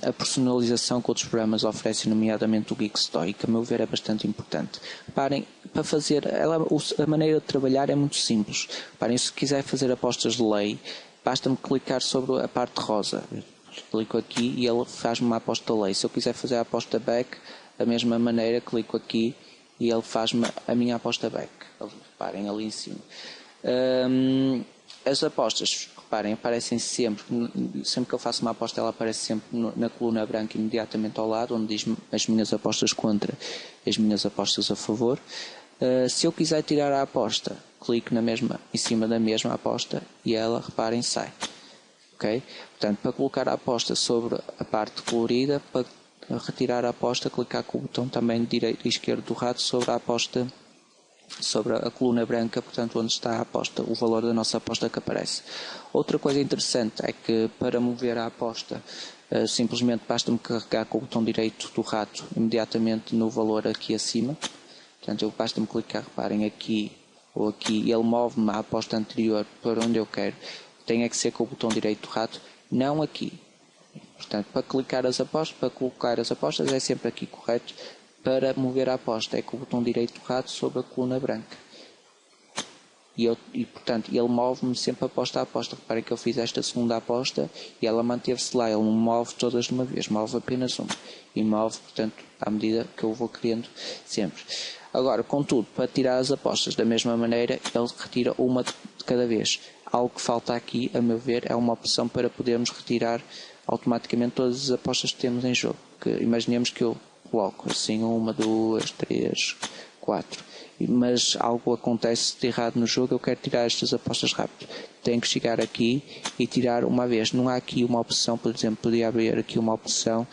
a personalização que outros programas oferecem, nomeadamente o Geekstory, que a meu ver é bastante importante. Reparem, para fazer, a maneira de trabalhar é muito simples. Reparem, se quiser fazer apostas de lei, basta-me clicar sobre a parte rosa. Clico aqui e ele faz-me uma aposta de lei. Se eu quiser fazer a aposta back, da mesma maneira, clico aqui e ele faz-me a minha aposta back. Reparem ali em cima. As apostas, reparem, aparecem sempre que eu faço uma aposta, ela aparece sempre na coluna branca imediatamente ao lado, onde diz as minhas apostas contra e as minhas apostas a favor. Se eu quiser tirar a aposta, clico em cima da mesma aposta e ela, reparem, sai. Okay? Portanto, para colocar a aposta sobre a parte colorida, para retirar a aposta, clicar com o botão também direito e esquerdo do rato sobre a aposta, sobre a coluna branca, portanto, onde está a aposta, o valor da nossa aposta que aparece. Outra coisa interessante é que para mover a aposta, simplesmente basta-me carregar com o botão direito do rato imediatamente no valor aqui acima. Portanto, basta-me clicar, reparem, aqui ou aqui, e ele move-me a aposta anterior para onde eu quero. Tem que ser com o botão direito do rato, não aqui. Portanto, para colocar as apostas é sempre aqui, correto? Para mover a aposta é com o botão direito do rato sobre a coluna branca. Portanto, ele move-me sempre aposta a aposta. Reparem que eu fiz esta segunda aposta e ela manteve-se lá. Ele não move todas de uma vez, move apenas uma. E move, portanto, à medida que eu vou querendo sempre. Agora, contudo, para tirar as apostas da mesma maneira, ele retira uma de cada vez. Algo que falta aqui, a meu ver, é uma opção para podermos retirar automaticamente todas as apostas que temos em jogo. Imaginemos que eu coloco assim 1, 2, 3, 4. Mas algo acontece de errado no jogo, eu quero tirar estas apostas rápido. Tenho que chegar aqui e tirar uma vez. Não há aqui uma opção, por exemplo, podia haver aqui uma opção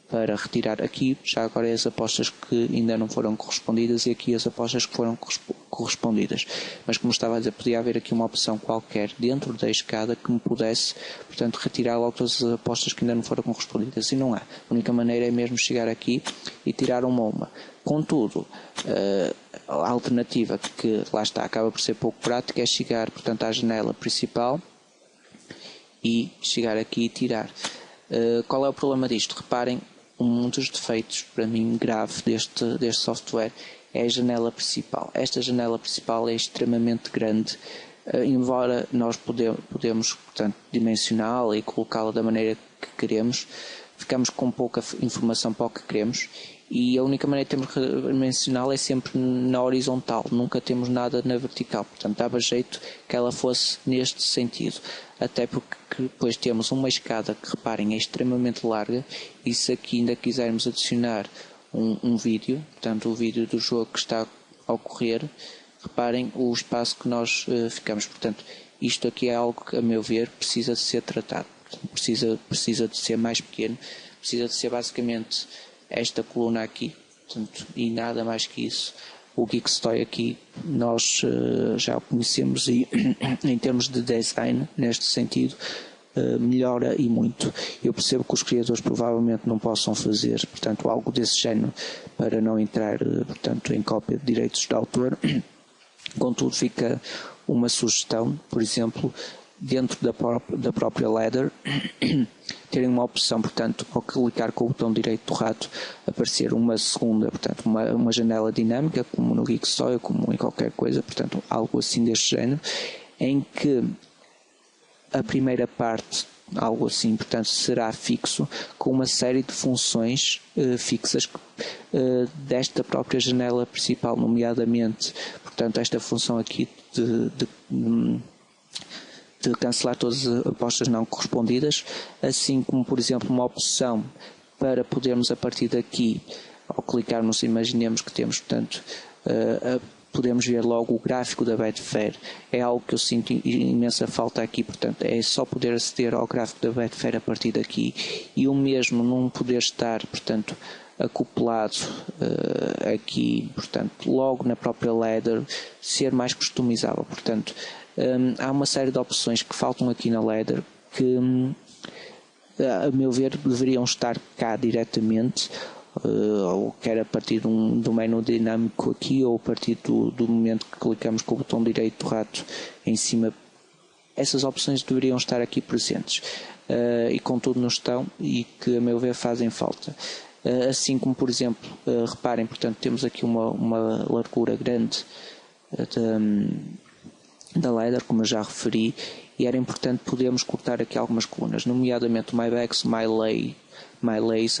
para retirar aqui, já agora as apostas que ainda não foram correspondidas e aqui as apostas que foram correspondidas. Mas como estava a dizer, podia haver aqui uma opção qualquer dentro da escada que me pudesse, portanto, retirar logo todas as apostas que ainda não foram correspondidas. E não há. A única maneira é mesmo chegar aqui e tirar uma a uma. Contudo, a alternativa que lá está, acaba por ser pouco prática, é chegar, portanto, à janela principal e chegar aqui e tirar. Qual é o problema disto? Reparem, um dos defeitos para mim grave deste software é a janela principal. Esta janela principal é extremamente grande, embora nós podemos portanto, dimensioná-la e colocá-la da maneira que queremos, ficamos com pouca informação para o que queremos, e a única maneira que temos de dimensioná-la é sempre na horizontal, nunca temos nada na vertical, portanto dava jeito que ela fosse neste sentido, até porque depois temos uma escada que, reparem, é extremamente larga, e se aqui ainda quisermos adicionar um vídeo, portanto o vídeo do jogo que está a ocorrer, reparem o espaço que nós ficamos, portanto isto aqui é algo que, a meu ver, precisa de ser tratado, precisa de ser mais pequeno, precisa de ser basicamente esta coluna aqui, portanto, e nada mais que isso. O Geekstoy aqui nós já o conhecemos e em termos de design, neste sentido, melhora e muito. Eu percebo que os criadores provavelmente não possam fazer, portanto, algo desse género para não entrar, portanto, em cópia de direitos de autor. Contudo, fica uma sugestão, por exemplo, dentro da própria ladder, terem uma opção, portanto, ao clicar com o botão direito do rato, aparecer uma segunda, portanto, uma janela dinâmica, como no Geekstoy ou como em qualquer coisa, portanto, algo assim deste género, em que a primeira parte, algo assim, portanto, será fixo, com uma série de funções fixas desta própria janela principal, nomeadamente, portanto, esta função aqui de cancelar todas as apostas não correspondidas, assim como, por exemplo, uma opção para podermos, a partir daqui, ao clicarmos, imaginemos que temos, portanto, podemos ver logo o gráfico da Betfair. É algo que eu sinto imensa falta aqui, portanto, é só poder aceder ao gráfico da Betfair a partir daqui, e o mesmo não poder estar, portanto, acoplado aqui, portanto, logo na própria ladder, ser mais customizável, portanto, há uma série de opções que faltam aqui na ladder que, a meu ver, deveriam estar cá diretamente, ou quer a partir de um menu dinâmico aqui, ou a partir do momento que clicamos com o botão direito do rato em cima. Essas opções deveriam estar aqui presentes, e contudo não estão, e que, a meu ver, fazem falta. Assim como, por exemplo, reparem, portanto, temos aqui uma largura grande da ladder, como eu já referi, e era importante podermos cortar aqui algumas colunas, nomeadamente o MyBacks, MyLays,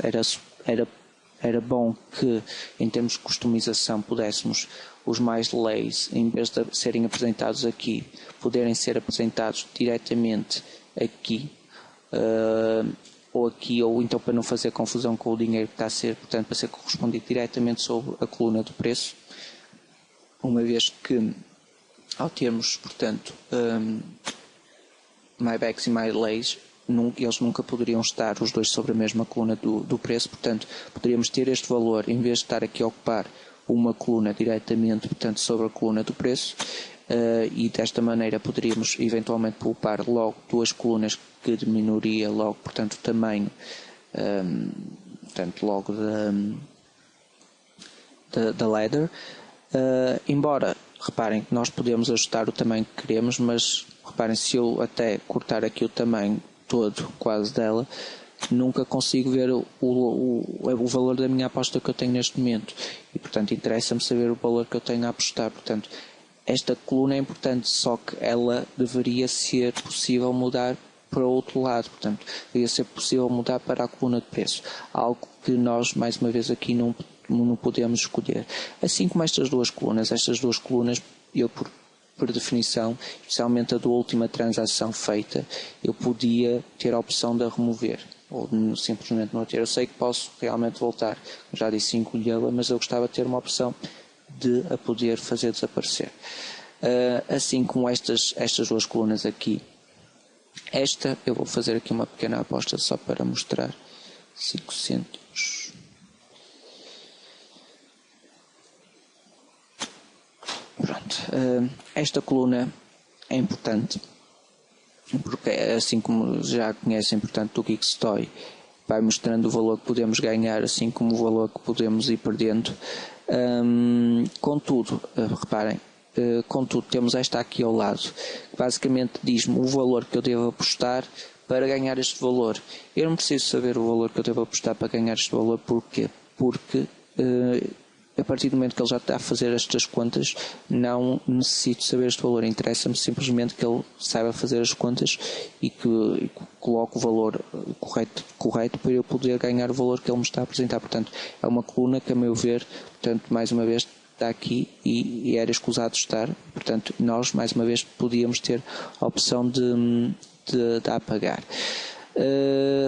era bom que, em termos de customização, pudéssemos os MyLays, em vez de serem apresentados aqui, poderem ser apresentados diretamente aqui, ou então, para não fazer confusão com o dinheiro que está a ser, portanto, para ser correspondido diretamente sobre a coluna do preço, uma vez que, ao termos, portanto, MyBacks e MyLays, eles nunca poderiam estar os dois sobre a mesma coluna do preço, portanto, poderíamos ter este valor, em vez de estar aqui a ocupar uma coluna diretamente, portanto, sobre a coluna do preço, e desta maneira poderíamos eventualmente poupar logo duas colunas, que diminuiria logo, portanto, o tamanho, portanto, logo da ladder, embora, reparem, nós podemos ajustar o tamanho que queremos, mas reparem, se eu até cortar aqui o tamanho todo, quase dela, nunca consigo ver o valor da minha aposta que eu tenho neste momento, e portanto interessa-me saber o valor que eu tenho a apostar. Portanto, esta coluna é importante, só que ela deveria ser possível mudar para o outro lado, portanto, deveria ser possível mudar para a coluna de preço, algo que nós, mais uma vez, aqui não podemos escolher. Assim como estas duas colunas, eu por definição, especialmente a da última transação feita, eu podia ter a opção de a remover, ou simplesmente não a ter. Eu sei que posso realmente voltar, já disse, encolhê-la, mas eu gostava de ter uma opção de a poder fazer desaparecer. Assim como estas duas colunas aqui, esta eu vou fazer aqui uma pequena aposta só para mostrar. 500. Pronto, esta coluna é importante, porque assim como já conhecem, portanto, do Geekstoy, vai mostrando o valor que podemos ganhar, assim como o valor que podemos ir perdendo. Contudo, reparem, contudo temos esta aqui ao lado, que basicamente diz-me o valor que eu devo apostar para ganhar este valor. Eu não preciso saber o valor que eu devo apostar para ganhar este valor. Porquê? Porque a partir do momento que ele já está a fazer estas contas, não necessito saber este valor. Interessa-me simplesmente que ele saiba fazer as contas e que coloque o valor correto para eu poder ganhar o valor que ele me está a apresentar. Portanto, é uma coluna que, a meu ver, portanto, mais uma vez, está aqui e era escusado estar. Portanto, nós, mais uma vez, podíamos ter a opção de apagar.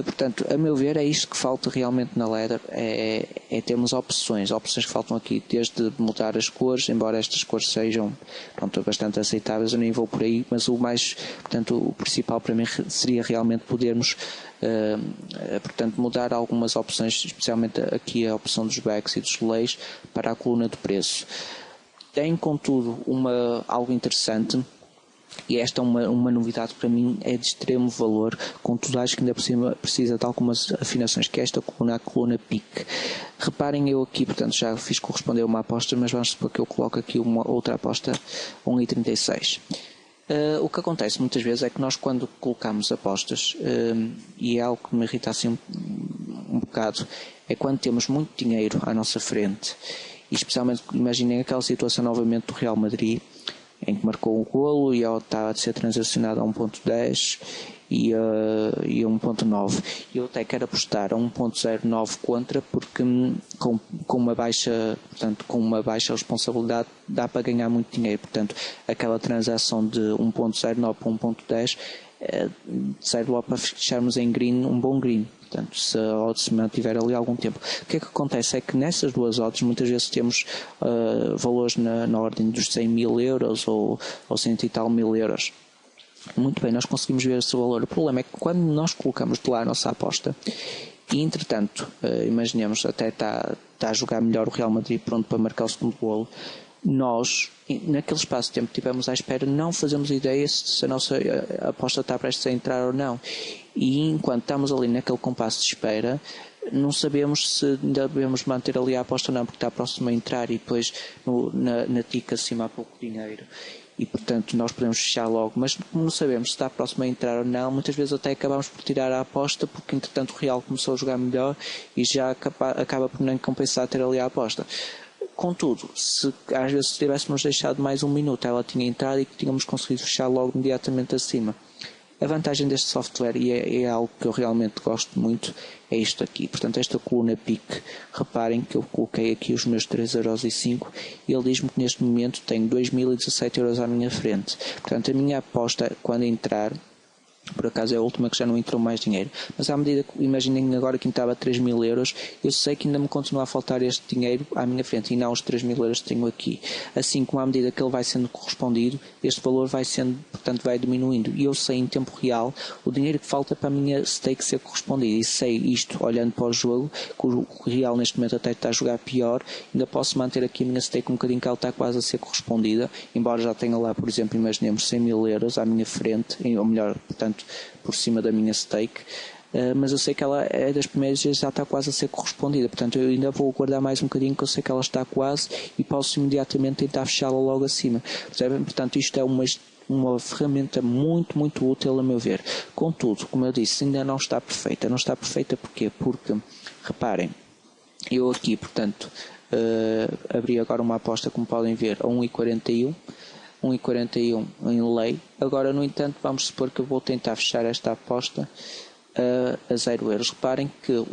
Portanto, a meu ver, é isto que falta realmente na Ladder, é termos opções que faltam aqui, desde mudar as cores, embora estas cores sejam, pronto, bastante aceitáveis, eu nem vou por aí, mas o principal para mim seria realmente podermos portanto, mudar algumas opções, especialmente aqui a opção dos backs e dos delays para a coluna de preço. Tem, contudo, algo interessante. E esta é uma novidade para mim, é de extremo valor, contudo acho que ainda por cima precisa de algumas afinações, que é esta coluna, a coluna PIC. Reparem, eu aqui, portanto, já fiz corresponder uma aposta, mas vamos supor que eu coloco aqui uma outra aposta, 1,36. O que acontece muitas vezes é que nós, quando colocamos apostas, e é algo que me irrita assim um bocado, é quando temos muito dinheiro à nossa frente, e especialmente, imaginem aquela situação novamente do Real Madrid, em que marcou o golo e ele está a ser transacionado a 1.10 e a 1.9. Eu até quero apostar a 1.09 contra, porque com uma baixa responsabilidade dá para ganhar muito dinheiro. Portanto, aquela transação de 1.09 para 1.10 serve logo para fecharmos em green, um bom green. Portanto, se a odds se mantiver ali algum tempo. O que é que acontece é que nessas duas odds muitas vezes temos valores na ordem dos 100 mil euros ou 100 e tal mil euros. Muito bem, nós conseguimos ver esse valor. O problema é que quando nós colocamos de lá a nossa aposta e, entretanto, imaginemos, até está a jogar melhor o Real Madrid, pronto para marcar o segundo golo, nós, naquele espaço de tempo que estivemos à espera, não fazemos ideia se a nossa aposta está prestes a entrar ou não. E enquanto estamos ali naquele compasso de espera, não sabemos se ainda devemos manter ali a aposta ou não, porque está próximo a entrar e depois na tica acima há pouco dinheiro. E portanto nós podemos fechar logo, mas como não sabemos se está próximo a entrar ou não, muitas vezes até acabamos por tirar a aposta, porque entretanto o Real começou a jogar melhor e já acaba por nem compensar ter ali a aposta. Contudo, às vezes se tivéssemos deixado mais um minuto, ela tinha entrado e tínhamos conseguido fechar logo imediatamente acima. A vantagem deste software, e é algo que eu realmente gosto muito, é isto aqui. Portanto, esta coluna PIC, reparem que eu coloquei aqui os meus 3,05€ e ele diz-me que neste momento tenho 2.017€ à minha frente. Portanto, a minha aposta, quando entrar, por acaso é a última que já não entrou mais dinheiro, mas à medida que, imaginem agora que estava a 3.000€, eu sei que ainda me continua a faltar este dinheiro à minha frente e não os 3.000€ que tenho aqui. Assim como à medida que ele vai sendo correspondido, este valor vai sendo, portanto vai diminuindo, e eu sei em tempo real o dinheiro que falta para a minha stake ser correspondido, e sei isto olhando para o jogo, que o Real neste momento até está a jogar pior, ainda posso manter aqui a minha stake um bocadinho, que ela está quase a ser correspondida, embora já tenha lá, por exemplo, imaginemos 100.000€ à minha frente, ou melhor, portanto por cima da minha stake, mas eu sei que ela é das primeiras vezes, já está quase a ser correspondida, portanto eu ainda vou guardar mais um bocadinho, que eu sei que ela está quase e posso imediatamente tentar fechá-la logo acima, percebem? Portanto isto é uma ferramenta muito, muito útil a meu ver. Contudo, como eu disse, ainda não está perfeita. Não está perfeita porquê? Porque, reparem, eu aqui, portanto, abri agora uma aposta, como podem ver, a 1,41€, 1,41€ em lei. Agora, no entanto, vamos supor que eu vou tentar fechar esta aposta a 0€. Reparem que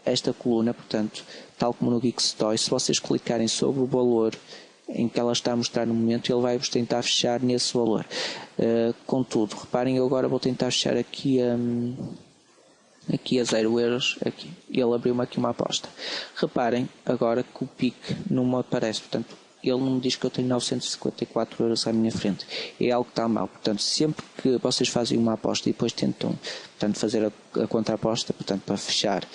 esta coluna, portanto, tal como no Geekstoy, se vocês clicarem sobre o valor em que ela está a mostrar no momento, ele vai-vos tentar fechar nesse valor. Contudo, reparem, eu agora vou tentar fechar aqui a 0€, aqui. Ele abriu-me aqui uma aposta. Reparem agora que o pique não me aparece, portanto, ele não me diz que eu tenho 954€ à minha frente. É algo que está mal. Portanto, sempre que vocês fazem uma aposta e depois tentam, portanto, fazer a contra-aposta, portanto, para fechar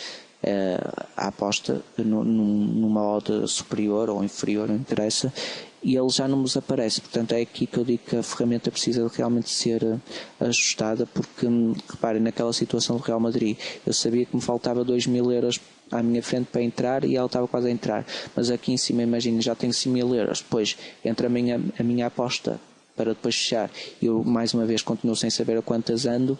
a aposta numa odd superior ou inferior, não interessa, e ele já não nos aparece. Portanto, é aqui que eu digo que a ferramenta precisa de realmente ser ajustada, porque, reparem, naquela situação do Real Madrid, eu sabia que me faltava 2.000€ à minha frente para entrar e ela estava quase a entrar, mas aqui em cima, imagina, já tenho 5.000€, depois entre a minha aposta para depois fechar. Eu, mais uma vez, continuo sem saber a quantas ando,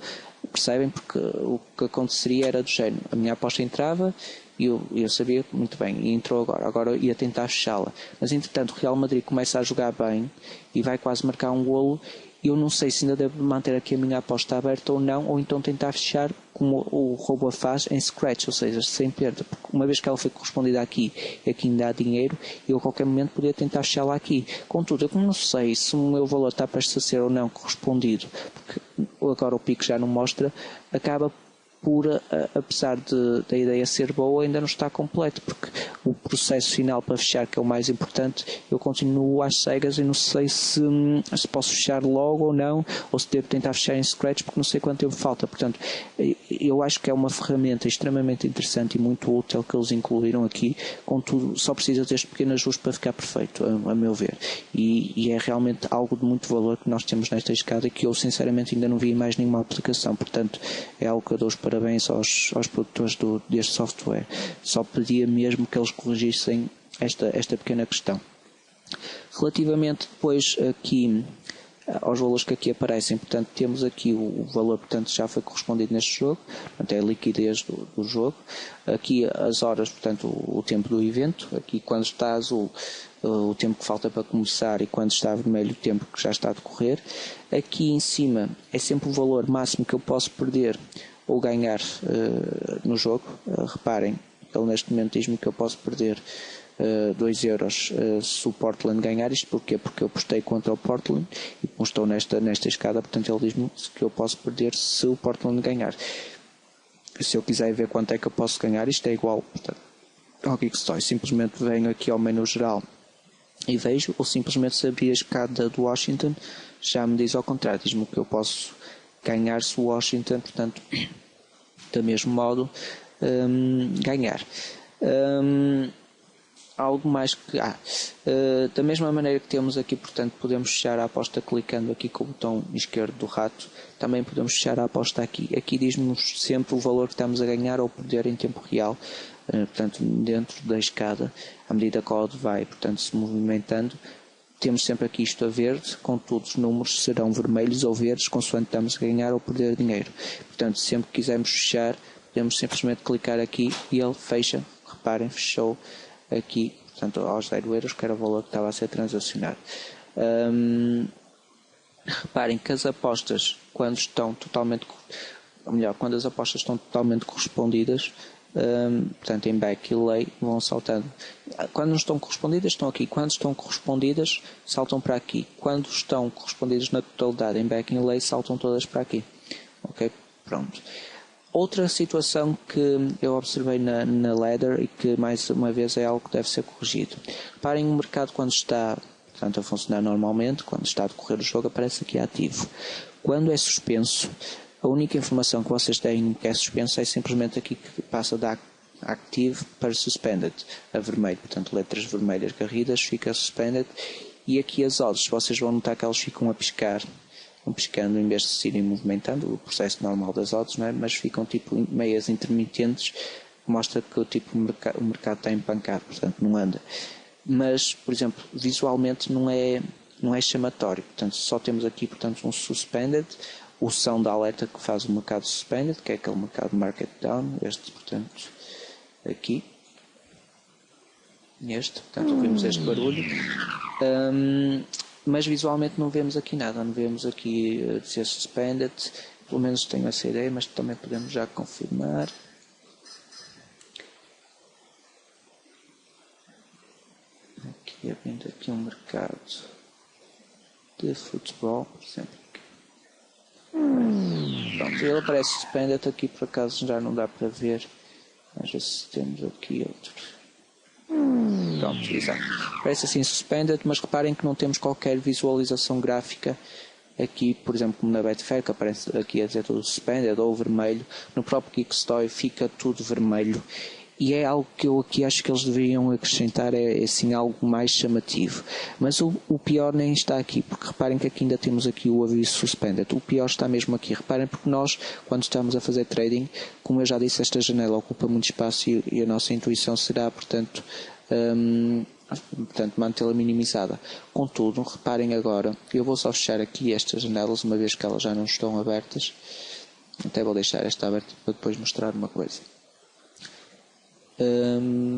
percebem? Porque o que aconteceria era do género, a minha aposta entrava e eu sabia muito bem, e entrou agora ia tentar fechá-la. Mas entretanto o Real Madrid começa a jogar bem e vai quase marcar um golo. Eu não sei se ainda devo manter aqui a minha aposta aberta ou não, ou então tentar fechar como o robô faz em scratch, ou seja, sem perda, porque uma vez que ela foi correspondida aqui e aqui ainda há dinheiro, eu a qualquer momento podia tentar fechá-la aqui. Contudo, eu não sei se o meu valor está prestes a ser ou não correspondido, porque agora o pico já não mostra, acaba por, apesar da ideia ser boa, ainda não está completo, porque o processo final para fechar, que é o mais importante, eu continuo às cegas e não sei se posso fechar logo ou não, ou se devo tentar fechar em scratch, porque não sei quanto tempo falta. Portanto, eu acho que é uma ferramenta extremamente interessante e muito útil que eles incluíram aqui, contudo, só precisa deste pequeno ajuste para ficar perfeito, a meu ver. E é realmente algo de muito valor que nós temos nesta escada, que eu sinceramente ainda não vi em mais nenhuma aplicação. Portanto, é algo que eu dou os parabéns aos produtores deste software. Só pedia mesmo que eles corrigissem esta pequena questão. Relativamente depois aqui aos valores que aqui aparecem, portanto temos aqui o valor, portanto já foi correspondido neste jogo, portanto é a liquidez do jogo, aqui as horas, portanto o tempo do evento, aqui quando está azul o tempo que falta para começar e quando está vermelho o tempo que já está a decorrer. Aqui em cima é sempre o valor máximo que eu posso perder ou ganhar no jogo. Reparem, ele neste momento diz-me que eu posso perder 2 euros se o Portland ganhar. Isto porquê? Porque eu apostei contra o Portland e como estou nesta escada, portanto ele diz-me que eu posso perder se o Portland ganhar. Se eu quiser ver quanto é que eu posso ganhar, isto é igual, portanto, ao Geekstoy. Simplesmente venho aqui ao menu geral e vejo, ou simplesmente se abrir a escada do Washington, já me diz ao contrário, diz-me que eu posso ganhar se o Washington, portanto, do mesmo modo, ganhar. Algo mais que... da mesma maneira que temos aqui, portanto, podemos fechar a aposta clicando aqui com o botão esquerdo do rato, também podemos fechar a aposta aqui. Aqui diz-nos sempre o valor que estamos a ganhar ou perder em tempo real, portanto, dentro da escada, à medida que o odd vai, portanto, se movimentando. Temos sempre aqui isto a verde, contudo os números serão vermelhos ou verdes, consoante estamos a ganhar ou perder dinheiro. Portanto, sempre que quisermos fechar, podemos simplesmente clicar aqui e ele fecha. Reparem, fechou aqui, portanto, aos 0 euros, que era o valor que estava a ser transacionado. Reparem que as apostas, quando estão totalmente, ou melhor, quando as apostas estão totalmente correspondidas, portanto em back e lay, vão saltando. Quando não estão correspondidas, estão aqui. Quando estão correspondidas, saltam para aqui. Quando estão correspondidas na totalidade em back e lay, saltam todas para aqui. Ok? Pronto. Outra situação que eu observei na ladder e que mais uma vez é algo que deve ser corrigido. Reparem, o mercado quando está, portanto, a funcionar normalmente, quando está a decorrer o jogo, aparece aqui ativo. Quando é suspenso, a única informação que vocês têm que é suspenso é simplesmente aqui que passa da active para suspended, a vermelho, portanto letras vermelhas garridas, fica suspended, e aqui as odds, vocês vão notar que elas ficam a piscar, vão piscando em vez de se irem movimentando, o processo normal das odds, não é? Mas ficam tipo meias intermitentes, que mostra que tipo, o mercado está empancado, portanto não anda. Mas, por exemplo, visualmente não é chamatório, portanto só temos aqui, portanto, um suspended, o som da alerta que faz o mercado suspended, que é aquele mercado market down, este, portanto, aqui, portanto, ouvimos este barulho, mas visualmente não vemos aqui nada, não vemos aqui dizer suspended, pelo menos tenho essa ideia, mas também podemos já confirmar. Aqui, abrindo aqui um mercado de futebol, por exemplo. Pronto, ele aparece suspended aqui, por acaso já não dá para ver, mas ver se temos aqui outro. Pronto, exato. Aparece assim suspended, mas reparem que não temos qualquer visualização gráfica aqui, por exemplo, como na Betfair, que aparece aqui a dizer tudo suspended ou vermelho. No próprio Geekstoy fica tudo vermelho. E é algo que eu aqui acho que eles deveriam acrescentar, é assim algo mais chamativo. Mas o pior nem está aqui, porque reparem que aqui ainda temos aqui o aviso suspended. O pior está mesmo aqui. Reparem porque nós, quando estamos a fazer trading, como eu já disse, esta janela ocupa muito espaço e a nossa intuição será, portanto, portanto mantê-la minimizada. Contudo, reparem agora, eu vou só fechar aqui estas janelas uma vez que elas já não estão abertas. Até vou deixar esta aberta para depois mostrar uma coisa.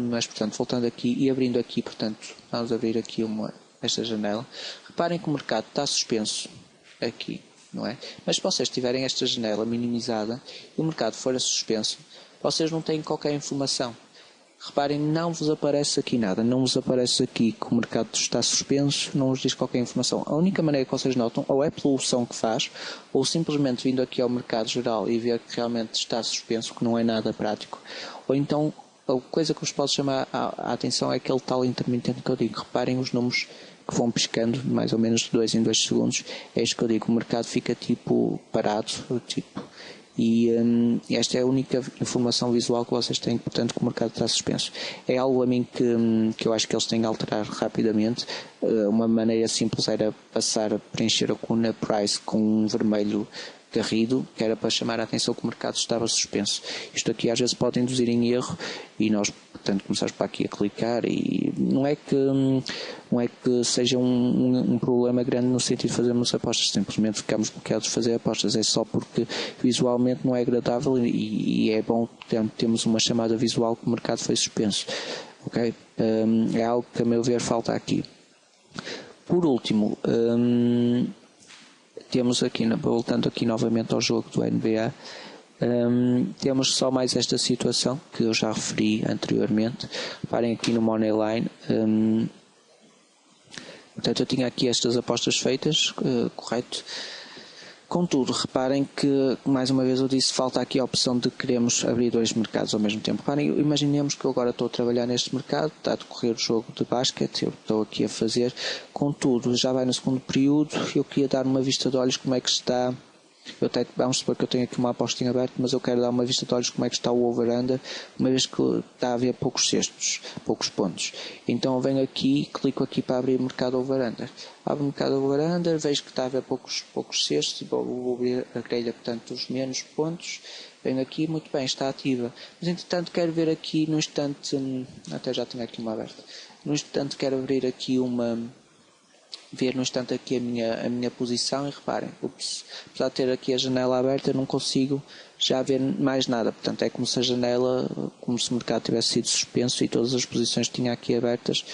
Mas portanto, voltando aqui e abrindo aqui, portanto, vamos abrir aqui esta janela. Reparem que o mercado está suspenso aqui, não é? Mas se vocês tiverem esta janela minimizada e o mercado for suspenso, vocês não têm qualquer informação. Reparem, não vos aparece aqui nada, não vos aparece aqui que o mercado está suspenso, não vos diz qualquer informação. A única maneira que vocês notam, ou é pelo som que faz, ou simplesmente vindo aqui ao mercado geral e ver que realmente está suspenso, que não é nada prático, ou então a coisa que vos pode chamar a atenção é aquele tal intermitente que eu digo. Reparem os números que vão piscando, mais ou menos de 2 em 2 segundos, é isto que eu digo, o mercado fica tipo parado, tipo... E esta é a única informação visual que vocês têm, portanto, que o mercado está suspenso. É algo a mim que eu acho que eles têm que alterar rapidamente. Uma maneira simples era preencher a coluna price com um vermelho garrido, que era para chamar a atenção que o mercado estava suspenso. Isto aqui às vezes pode induzir em erro e nós, portanto, começamos para aqui a clicar e não é que seja um problema grande no sentido de fazermos apostas, simplesmente ficamos bloqueados de fazer apostas, é só porque visualmente não é agradável e é bom termos uma chamada visual que o mercado foi suspenso. Okay? É algo que a meu ver falta aqui. Por último, temos aqui, voltando aqui novamente ao jogo do NBA, temos só mais esta situação que eu já referi anteriormente. Reparem aqui no Moneyline. Portanto, eu tinha aqui estas apostas feitas, correto? Contudo, reparem que, mais uma vez eu disse, falta aqui a opção de queremos abrir 2 mercados ao mesmo tempo. Reparem, imaginemos que eu agora estou a trabalhar neste mercado, está a decorrer o jogo de basquete, eu estou aqui a fazer. Contudo, já vai no segundo período, eu queria dar uma vista de olhos como é que está. Vamos supor que eu tenho aqui uma aposta em aberto, mas eu quero dar uma vista de olhos como é que está o over-under, uma vez que está a haver poucos cestos, poucos pontos. Então eu venho aqui, clico aqui para abrir o mercado over-under. Abro o mercado over-under, vejo que está a haver poucos cestos, vou abrir a grelha, portanto, dos menos pontos. Venho aqui, muito bem, está ativa. Mas entretanto quero ver aqui no instante, até já tenho aqui uma aberta, no instante quero abrir aqui ver no instante aqui a minha posição e reparem, apesar de ter aqui a janela aberta, não consigo já ver mais nada. Portanto, é como se como se o mercado tivesse sido suspenso e todas as posições que tinha aqui abertas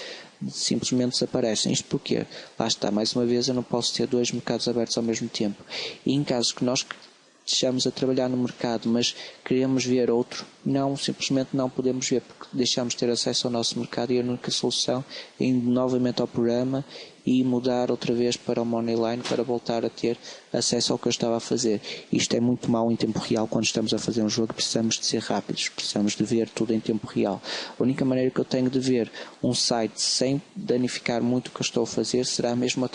simplesmente desaparecem. Isto porque, lá está, mais uma vez, eu não posso ter 2 mercados abertos ao mesmo tempo. E em casos que nós estejamos a trabalhar no mercado, mas queremos ver outro, simplesmente não podemos ver, porque deixamos de ter acesso ao nosso mercado e a única solução é ir novamente ao programa e mudar outra vez para o Moneyline para voltar a ter acesso ao que eu estava a fazer. Isto é muito mau em tempo real quando estamos a fazer um jogo, precisamos de ser rápidos, precisamos de ver tudo em tempo real. A única maneira que eu tenho de ver um site sem danificar muito o que eu estou a fazer será mesmo a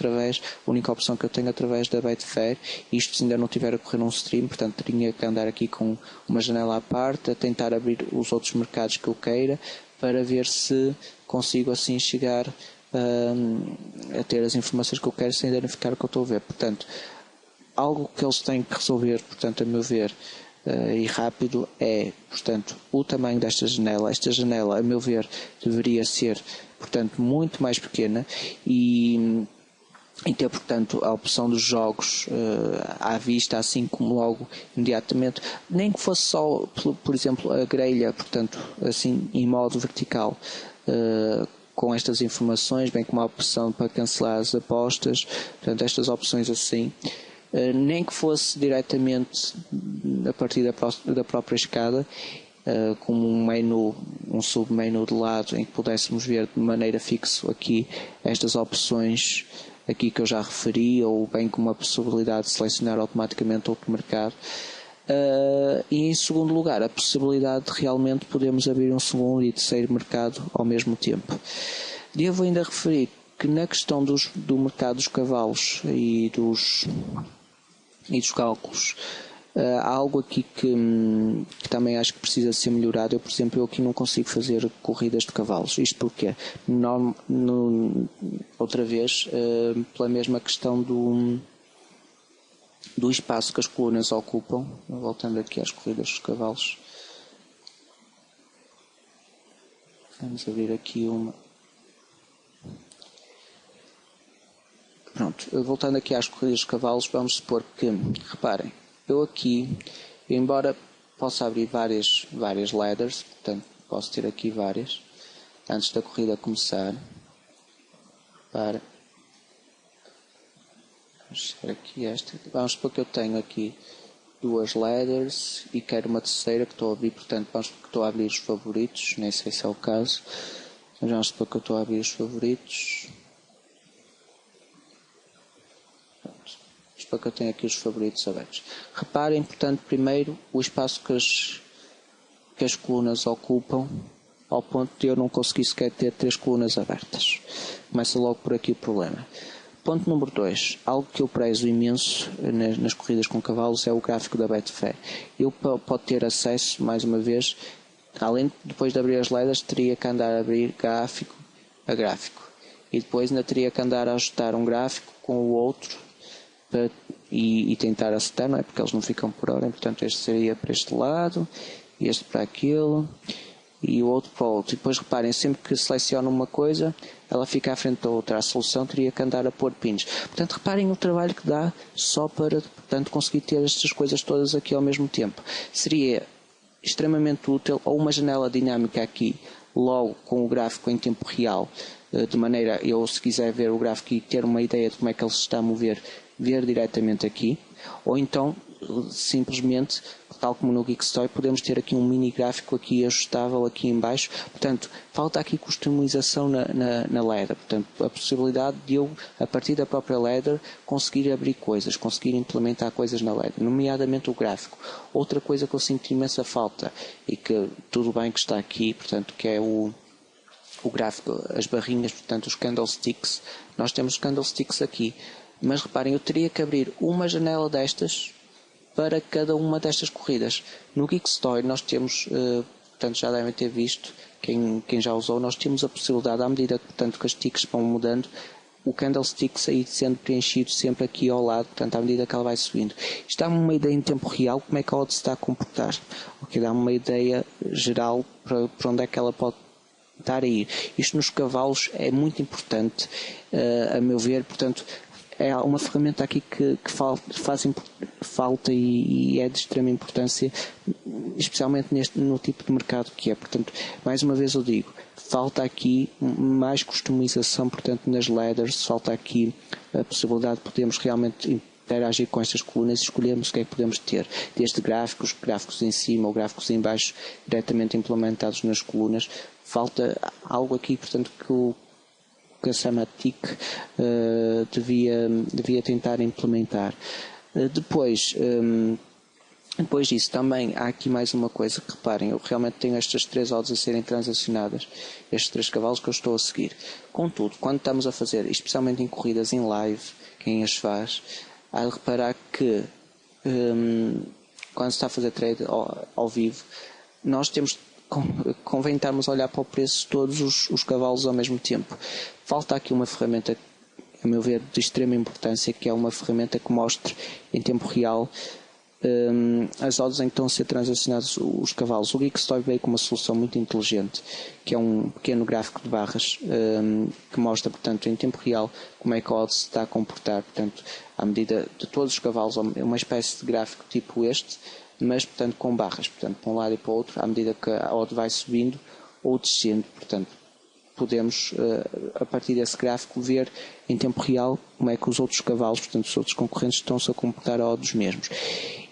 única opção que eu tenho através da Betfair, isto se ainda não tiver a correr um stream, portanto teria que andar aqui com uma janela à parte, a tentar abrir os outros mercados que eu queira, para ver se consigo assim chegar a ter as informações que eu quero sem danificar o que eu estou a ver. Portanto, algo que eles têm que resolver, portanto, a meu ver, e rápido, é, portanto, o tamanho desta janela. Esta janela, a meu ver, deveria ser, portanto, muito mais pequena e ter, portanto, a opção dos jogos à vista, assim como logo imediatamente, nem que fosse só, por exemplo, a grelha, portanto, assim, em modo vertical, com estas informações, bem como a opção para cancelar as apostas, portanto, estas opções assim, nem que fosse diretamente a partir da própria escada, como um menu, um submenu de lado, em que pudéssemos ver de maneira fixa aqui estas opções aqui que eu já referi, ou bem como a possibilidade de selecionar automaticamente outro mercado. E em segundo lugar, a possibilidade de realmente podermos abrir um segundo e terceiro mercado ao mesmo tempo. Devo ainda referir que na questão do mercado dos cavalos e dos cálculos, há algo aqui que também acho que precisa ser melhorado. Eu, por exemplo, aqui não consigo fazer corridas de cavalos. Isto porque, outra vez, pela mesma questão do espaço que as colunas ocupam, voltando aqui às corridas dos cavalos. Vamos abrir aqui uma. Pronto, voltando aqui às corridas de cavalos, vamos supor que, reparem, eu aqui, embora possa abrir várias ladders, portanto posso ter aqui várias, antes da corrida começar, para, vamos ver aqui esta, vamos supor que eu tenho aqui duas ladders e quero uma terceira que estou a abrir, portanto vamos supor que estou a abrir os favoritos, nem sei se é o caso, mas vamos supor que eu estou a abrir os favoritos. Para que eu tenho aqui os favoritos abertos. Reparem, portanto, primeiro o espaço que as colunas ocupam, ao ponto de eu não conseguir sequer ter 3 colunas abertas. Começa logo por aqui o problema. Ponto número 2. Algo que eu prezo imenso nas corridas com cavalos é o gráfico da Betfair. Eu, para ter acesso, mais uma vez, além de depois de abrir as ledas, teria que andar a abrir gráfico a gráfico. E depois ainda teria que andar a ajustar um gráfico com o outro e tentar acertar, não é? Porque eles não ficam por ordem, portanto este seria para este lado, este para aquele e o outro para o outro. E depois reparem, sempre que seleciono uma coisa, ela fica à frente da outra. A solução teria que andar a pôr pins. Portanto, reparem o trabalho que dá só para, portanto, conseguir ter estas coisas todas aqui ao mesmo tempo. Seria extremamente útil ou uma janela dinâmica aqui, logo com o gráfico em tempo real, de maneira, eu se quiser ver o gráfico e ter uma ideia de como é que ele se está a mover, ver diretamente aqui, ou então simplesmente, tal como no Geekstory, podemos ter aqui um mini gráfico aqui ajustável aqui em baixo. Portanto, falta aqui customização na ladder, portanto, a possibilidade de eu, a partir da própria ladder, conseguir abrir coisas, conseguir implementar coisas na ladder, nomeadamente o gráfico. Outra coisa que eu sinto imensa falta, e que tudo bem que está aqui, portanto, que é o gráfico, as barrinhas, portanto, os candlesticks. Nós temos candlesticks aqui, mas reparem, eu teria que abrir uma janela destas para cada uma destas corridas. No Geekstory nós temos, portanto já devem ter visto, quem já usou, nós temos a possibilidade, à medida portanto, que as ticks vão mudando, o candlestick sair sendo preenchido sempre aqui ao lado, portanto à medida que ela vai subindo. Isto dá-me uma ideia em tempo real como é que a odd se está a comportar. Okay, dá-me uma ideia geral para onde é que ela pode estar a ir. Isto nos cavalos é muito importante, a meu ver, portanto é uma ferramenta aqui que faz falta e é de extrema importância, especialmente no tipo de mercado que é. Portanto, mais uma vez eu digo, falta aqui mais customização, portanto, nas ladders, falta aqui a possibilidade de podermos realmente interagir com estas colunas e escolhermos o que é que podemos ter, desde gráficos em cima ou gráficos em baixo, diretamente implementados nas colunas. Falta algo aqui, portanto, que a Samatic devia tentar implementar. Depois disso, também há aqui mais uma coisa que reparem, eu realmente tenho estas 3 odds a serem transacionadas, estes 3 cavalos que eu estou a seguir. Contudo, quando estamos a fazer, especialmente em corridas em live, quem as faz, há de reparar que quando se está a fazer trade ao vivo, nós temos, convém estarmos a olhar para o preço de todos os cavalos ao mesmo tempo. Falta aqui uma ferramenta, a meu ver, de extrema importância, que é uma ferramenta que mostre em tempo real as odds em que estão a ser transacionados os cavalos. O Geekstory veio com uma solução muito inteligente, que é um pequeno gráfico de barras que mostra, portanto, em tempo real como é que a odd se está a comportar, portanto, à medida de todos os cavalos, uma espécie de gráfico tipo este, mas, portanto, com barras, portanto, para um lado e para o outro, à medida que a odd vai subindo ou descendo, portanto, podemos, a partir desse gráfico, ver em tempo real como é que os outros cavalos, portanto, os outros concorrentes, estão-se a comportar a odd dos mesmos.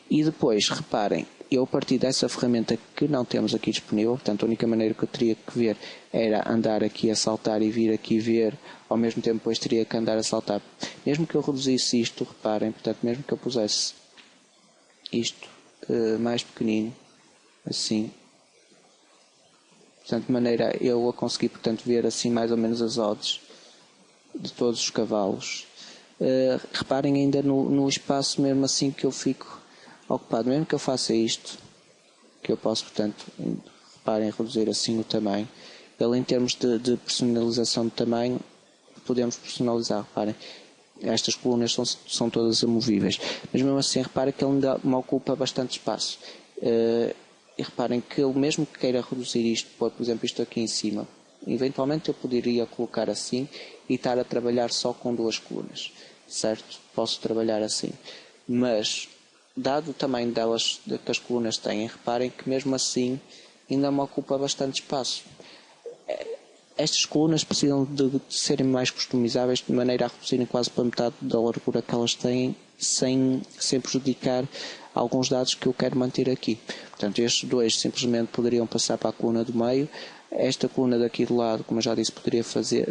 E depois, reparem, eu a partir dessa ferramenta que não temos aqui disponível, portanto, a única maneira que eu teria que ver era andar aqui a saltar e vir aqui ver, ao mesmo tempo depois teria que andar a saltar. Mesmo que eu reduzisse isto, reparem, portanto, mesmo que eu pusesse isto mais pequenino, assim, portanto, de maneira eu a conseguir, portanto, ver assim mais ou menos as odds de todos os cavalos. Reparem ainda no espaço mesmo assim que eu fico ocupado, mesmo que eu faça isto, que eu posso, portanto, reparem, reduzir assim o tamanho. Ele, em termos de personalização de tamanho, podemos personalizar, reparem, estas colunas são todas amovíveis, mas mesmo assim, reparem que ele ainda me ocupa bastante espaço. e reparem que eu mesmo que queira reduzir isto, por exemplo isto aqui em cima, eventualmente eu poderia colocar assim e estar a trabalhar só com 2 colunas, certo? Posso trabalhar assim, mas dado o tamanho delas que as colunas têm, reparem que mesmo assim ainda me ocupa bastante espaço. Estas colunas precisam de serem mais customizáveis de maneira a reduzirem quase para metade da largura que elas têm, sem prejudicar alguns dados que eu quero manter aqui. Portanto, estes 2 simplesmente poderiam passar para a coluna do meio. Esta coluna daqui do lado, como eu já disse, poderia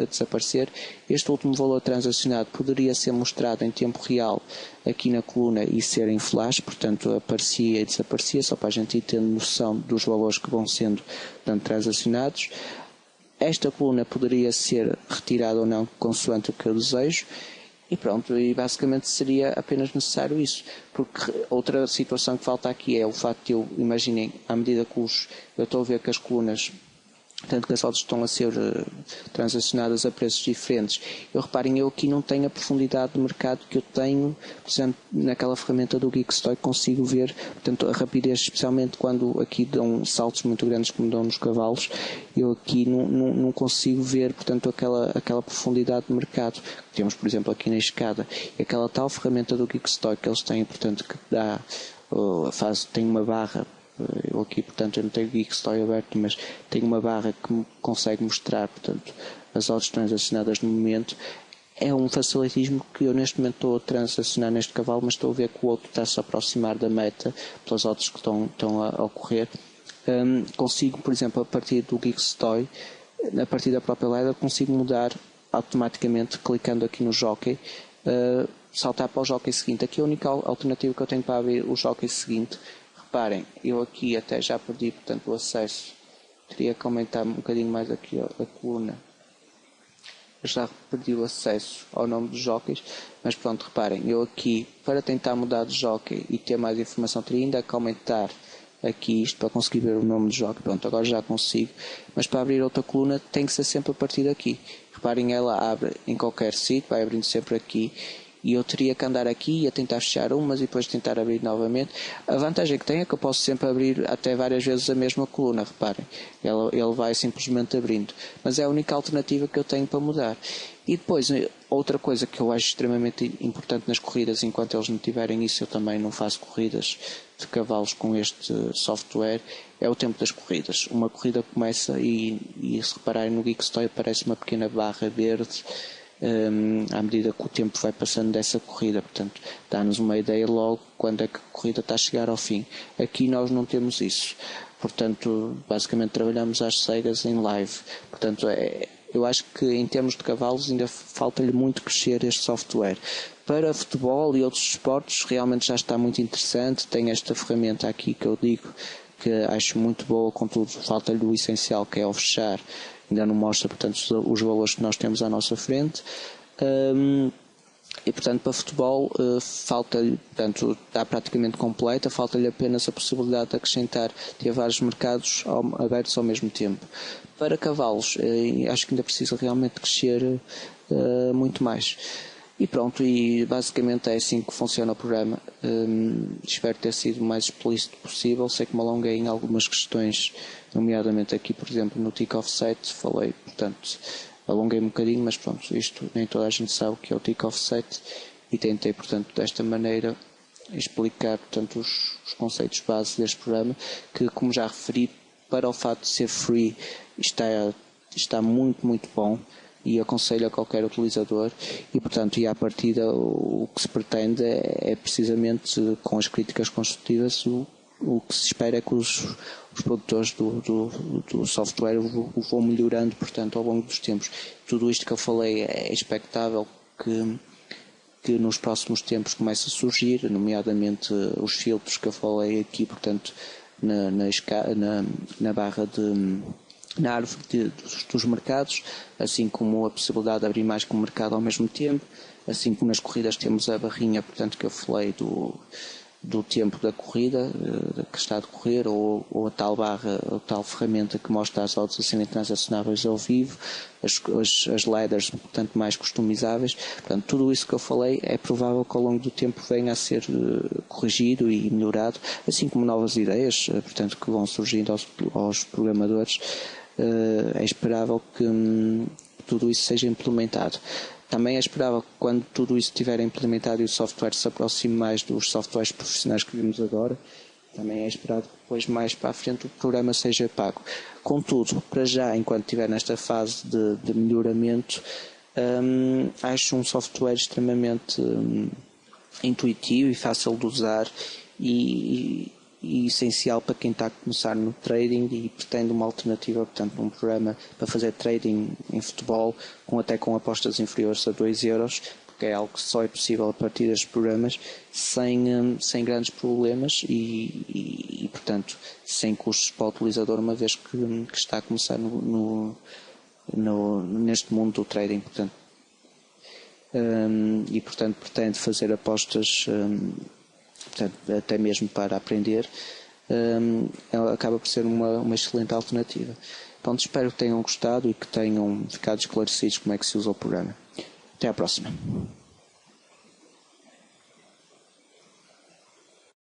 desaparecer. Este último valor transacionado poderia ser mostrado em tempo real aqui na coluna e ser em flash, portanto aparecia e desaparecia, só para a gente ir tendo noção dos valores que vão sendo, portanto, transacionados. Esta coluna poderia ser retirada ou não, consoante o que eu desejo. E pronto, e basicamente seria apenas necessário isso. Porque outra situação que falta aqui é o facto de imaginem, à medida que eu estou a ver que as colunas, tanto que as ordens estão a ser transacionadas a preços diferentes. Reparem, eu aqui não tenho a profundidade de mercado que eu tenho, por exemplo, naquela ferramenta do Geekstoy consigo ver, portanto, a rapidez, especialmente quando aqui dão saltos muito grandes como dão nos cavalos, eu aqui não consigo ver, portanto, aquela profundidade de mercado que temos, por exemplo, aqui na escada. E aquela tal ferramenta do Geekstoy que eles têm, portanto, que dá, tem uma barra. Eu aqui, portanto, eu não tenho o Geekstoy aberto, mas tenho uma barra que me consegue mostrar, portanto, as ordens transacionadas no momento. É um facilitismo que eu neste momento estou a transacionar neste cavalo, mas estou a ver que o outro está a se aproximar da meta pelas ordens que estão a ocorrer. Consigo, por exemplo, a partir do Geekstoy, a partir da própria ladder, consigo mudar automaticamente, clicando aqui no jockey, saltar para o jockey seguinte. Aqui a única alternativa que eu tenho para abrir o jockey seguinte. Reparem, eu aqui até já perdi, portanto, o acesso. Teria que aumentar um bocadinho mais aqui a coluna. Eu já perdi o acesso ao nome dos jockeys, mas pronto, reparem, eu aqui, para tentar mudar de jockey e ter mais informação, teria ainda que aumentar aqui isto para conseguir ver o nome do jockey. Pronto, agora já consigo, mas para abrir outra coluna tem que ser sempre a partir daqui. Reparem, ela abre em qualquer sítio, vai abrindo sempre aqui. E eu teria que andar aqui a tentar fechar umas e depois tentar abrir novamente. A vantagem que tem é que eu posso sempre abrir até várias vezes a mesma coluna, reparem. Ele vai simplesmente abrindo. Mas é a única alternativa que eu tenho para mudar. E depois, outra coisa que eu acho extremamente importante nas corridas, enquanto eles não tiverem isso, eu também não faço corridas de cavalos com este software, é o tempo das corridas. Uma corrida começa e se repararem no Geekstoy aparece uma pequena barra verde, à medida que o tempo vai passando dessa corrida, portanto dá-nos uma ideia logo quando é que a corrida está a chegar ao fim. Aqui nós não temos isso, portanto basicamente trabalhamos às cegas em live, portanto eu acho que em termos de cavalos ainda falta-lhe muito crescer este software. Para futebol e outros esportes realmente já está muito interessante, tem esta ferramenta aqui que eu digo que acho muito boa, contudo falta-lhe o essencial, que é o fechar. Ainda não mostra, portanto, os valores que nós temos à nossa frente. E, portanto, para futebol, falta-lhe, portanto, está praticamente completa, falta-lhe apenas a possibilidade de acrescentar, ter vários mercados abertos ao mesmo tempo. Para cavalos, acho que ainda precisa realmente crescer muito mais. E pronto, e basicamente é assim que funciona o programa. Espero ter sido o mais explícito possível. Sei que me alonguei em algumas questões, nomeadamente aqui, por exemplo, no tick offset, falei, portanto, alonguei um bocadinho, mas pronto, isto nem toda a gente sabe o que é o tick offset e tentei, portanto, desta maneira explicar, portanto, os conceitos base deste programa, que, como já referi, para o facto de ser free, está muito, muito bom. E aconselho a qualquer utilizador e, portanto, e à partida o que se pretende é precisamente, com as críticas construtivas, o que se espera é que os produtores do software o vão melhorando, portanto, ao longo dos tempos. Tudo isto que eu falei é expectável que nos próximos tempos comece a surgir, nomeadamente os filtros que eu falei aqui, portanto, na barra na árvore dos mercados, assim como a possibilidade de abrir mais que um mercado ao mesmo tempo, assim como nas corridas temos a barrinha, portanto, que eu falei do tempo da corrida que está a decorrer, ou a tal barra, ou a tal ferramenta que mostra as odds a serem transacionáveis ao vivo, as ladders, portanto, mais customizáveis. Portanto, tudo isso que eu falei é provável que ao longo do tempo venha a ser corrigido e melhorado, assim como novas ideias, portanto, que vão surgindo aos programadores. É esperável que tudo isso seja implementado. Também é esperável que quando tudo isso estiver implementado e o software se aproxime mais dos softwares profissionais que vimos agora, também é esperado que depois mais para a frente o programa seja pago. Contudo, para já, enquanto estiver nesta fase de melhoramento, acho um software extremamente intuitivo e fácil de usar e essencial para quem está a começar no trading e pretende uma alternativa, portanto, um programa para fazer trading em futebol até com apostas inferiores a 2 euros, porque é algo que só é possível a partir destes programas, sem grandes problemas e, portanto, sem custos para o utilizador, uma vez que está a começar neste mundo do trading, portanto. E, portanto, pretende fazer apostas, portanto, até mesmo para aprender, acaba por ser uma excelente alternativa. Então, espero que tenham gostado e que tenham ficado esclarecidos como é que se usa o programa. Até à próxima.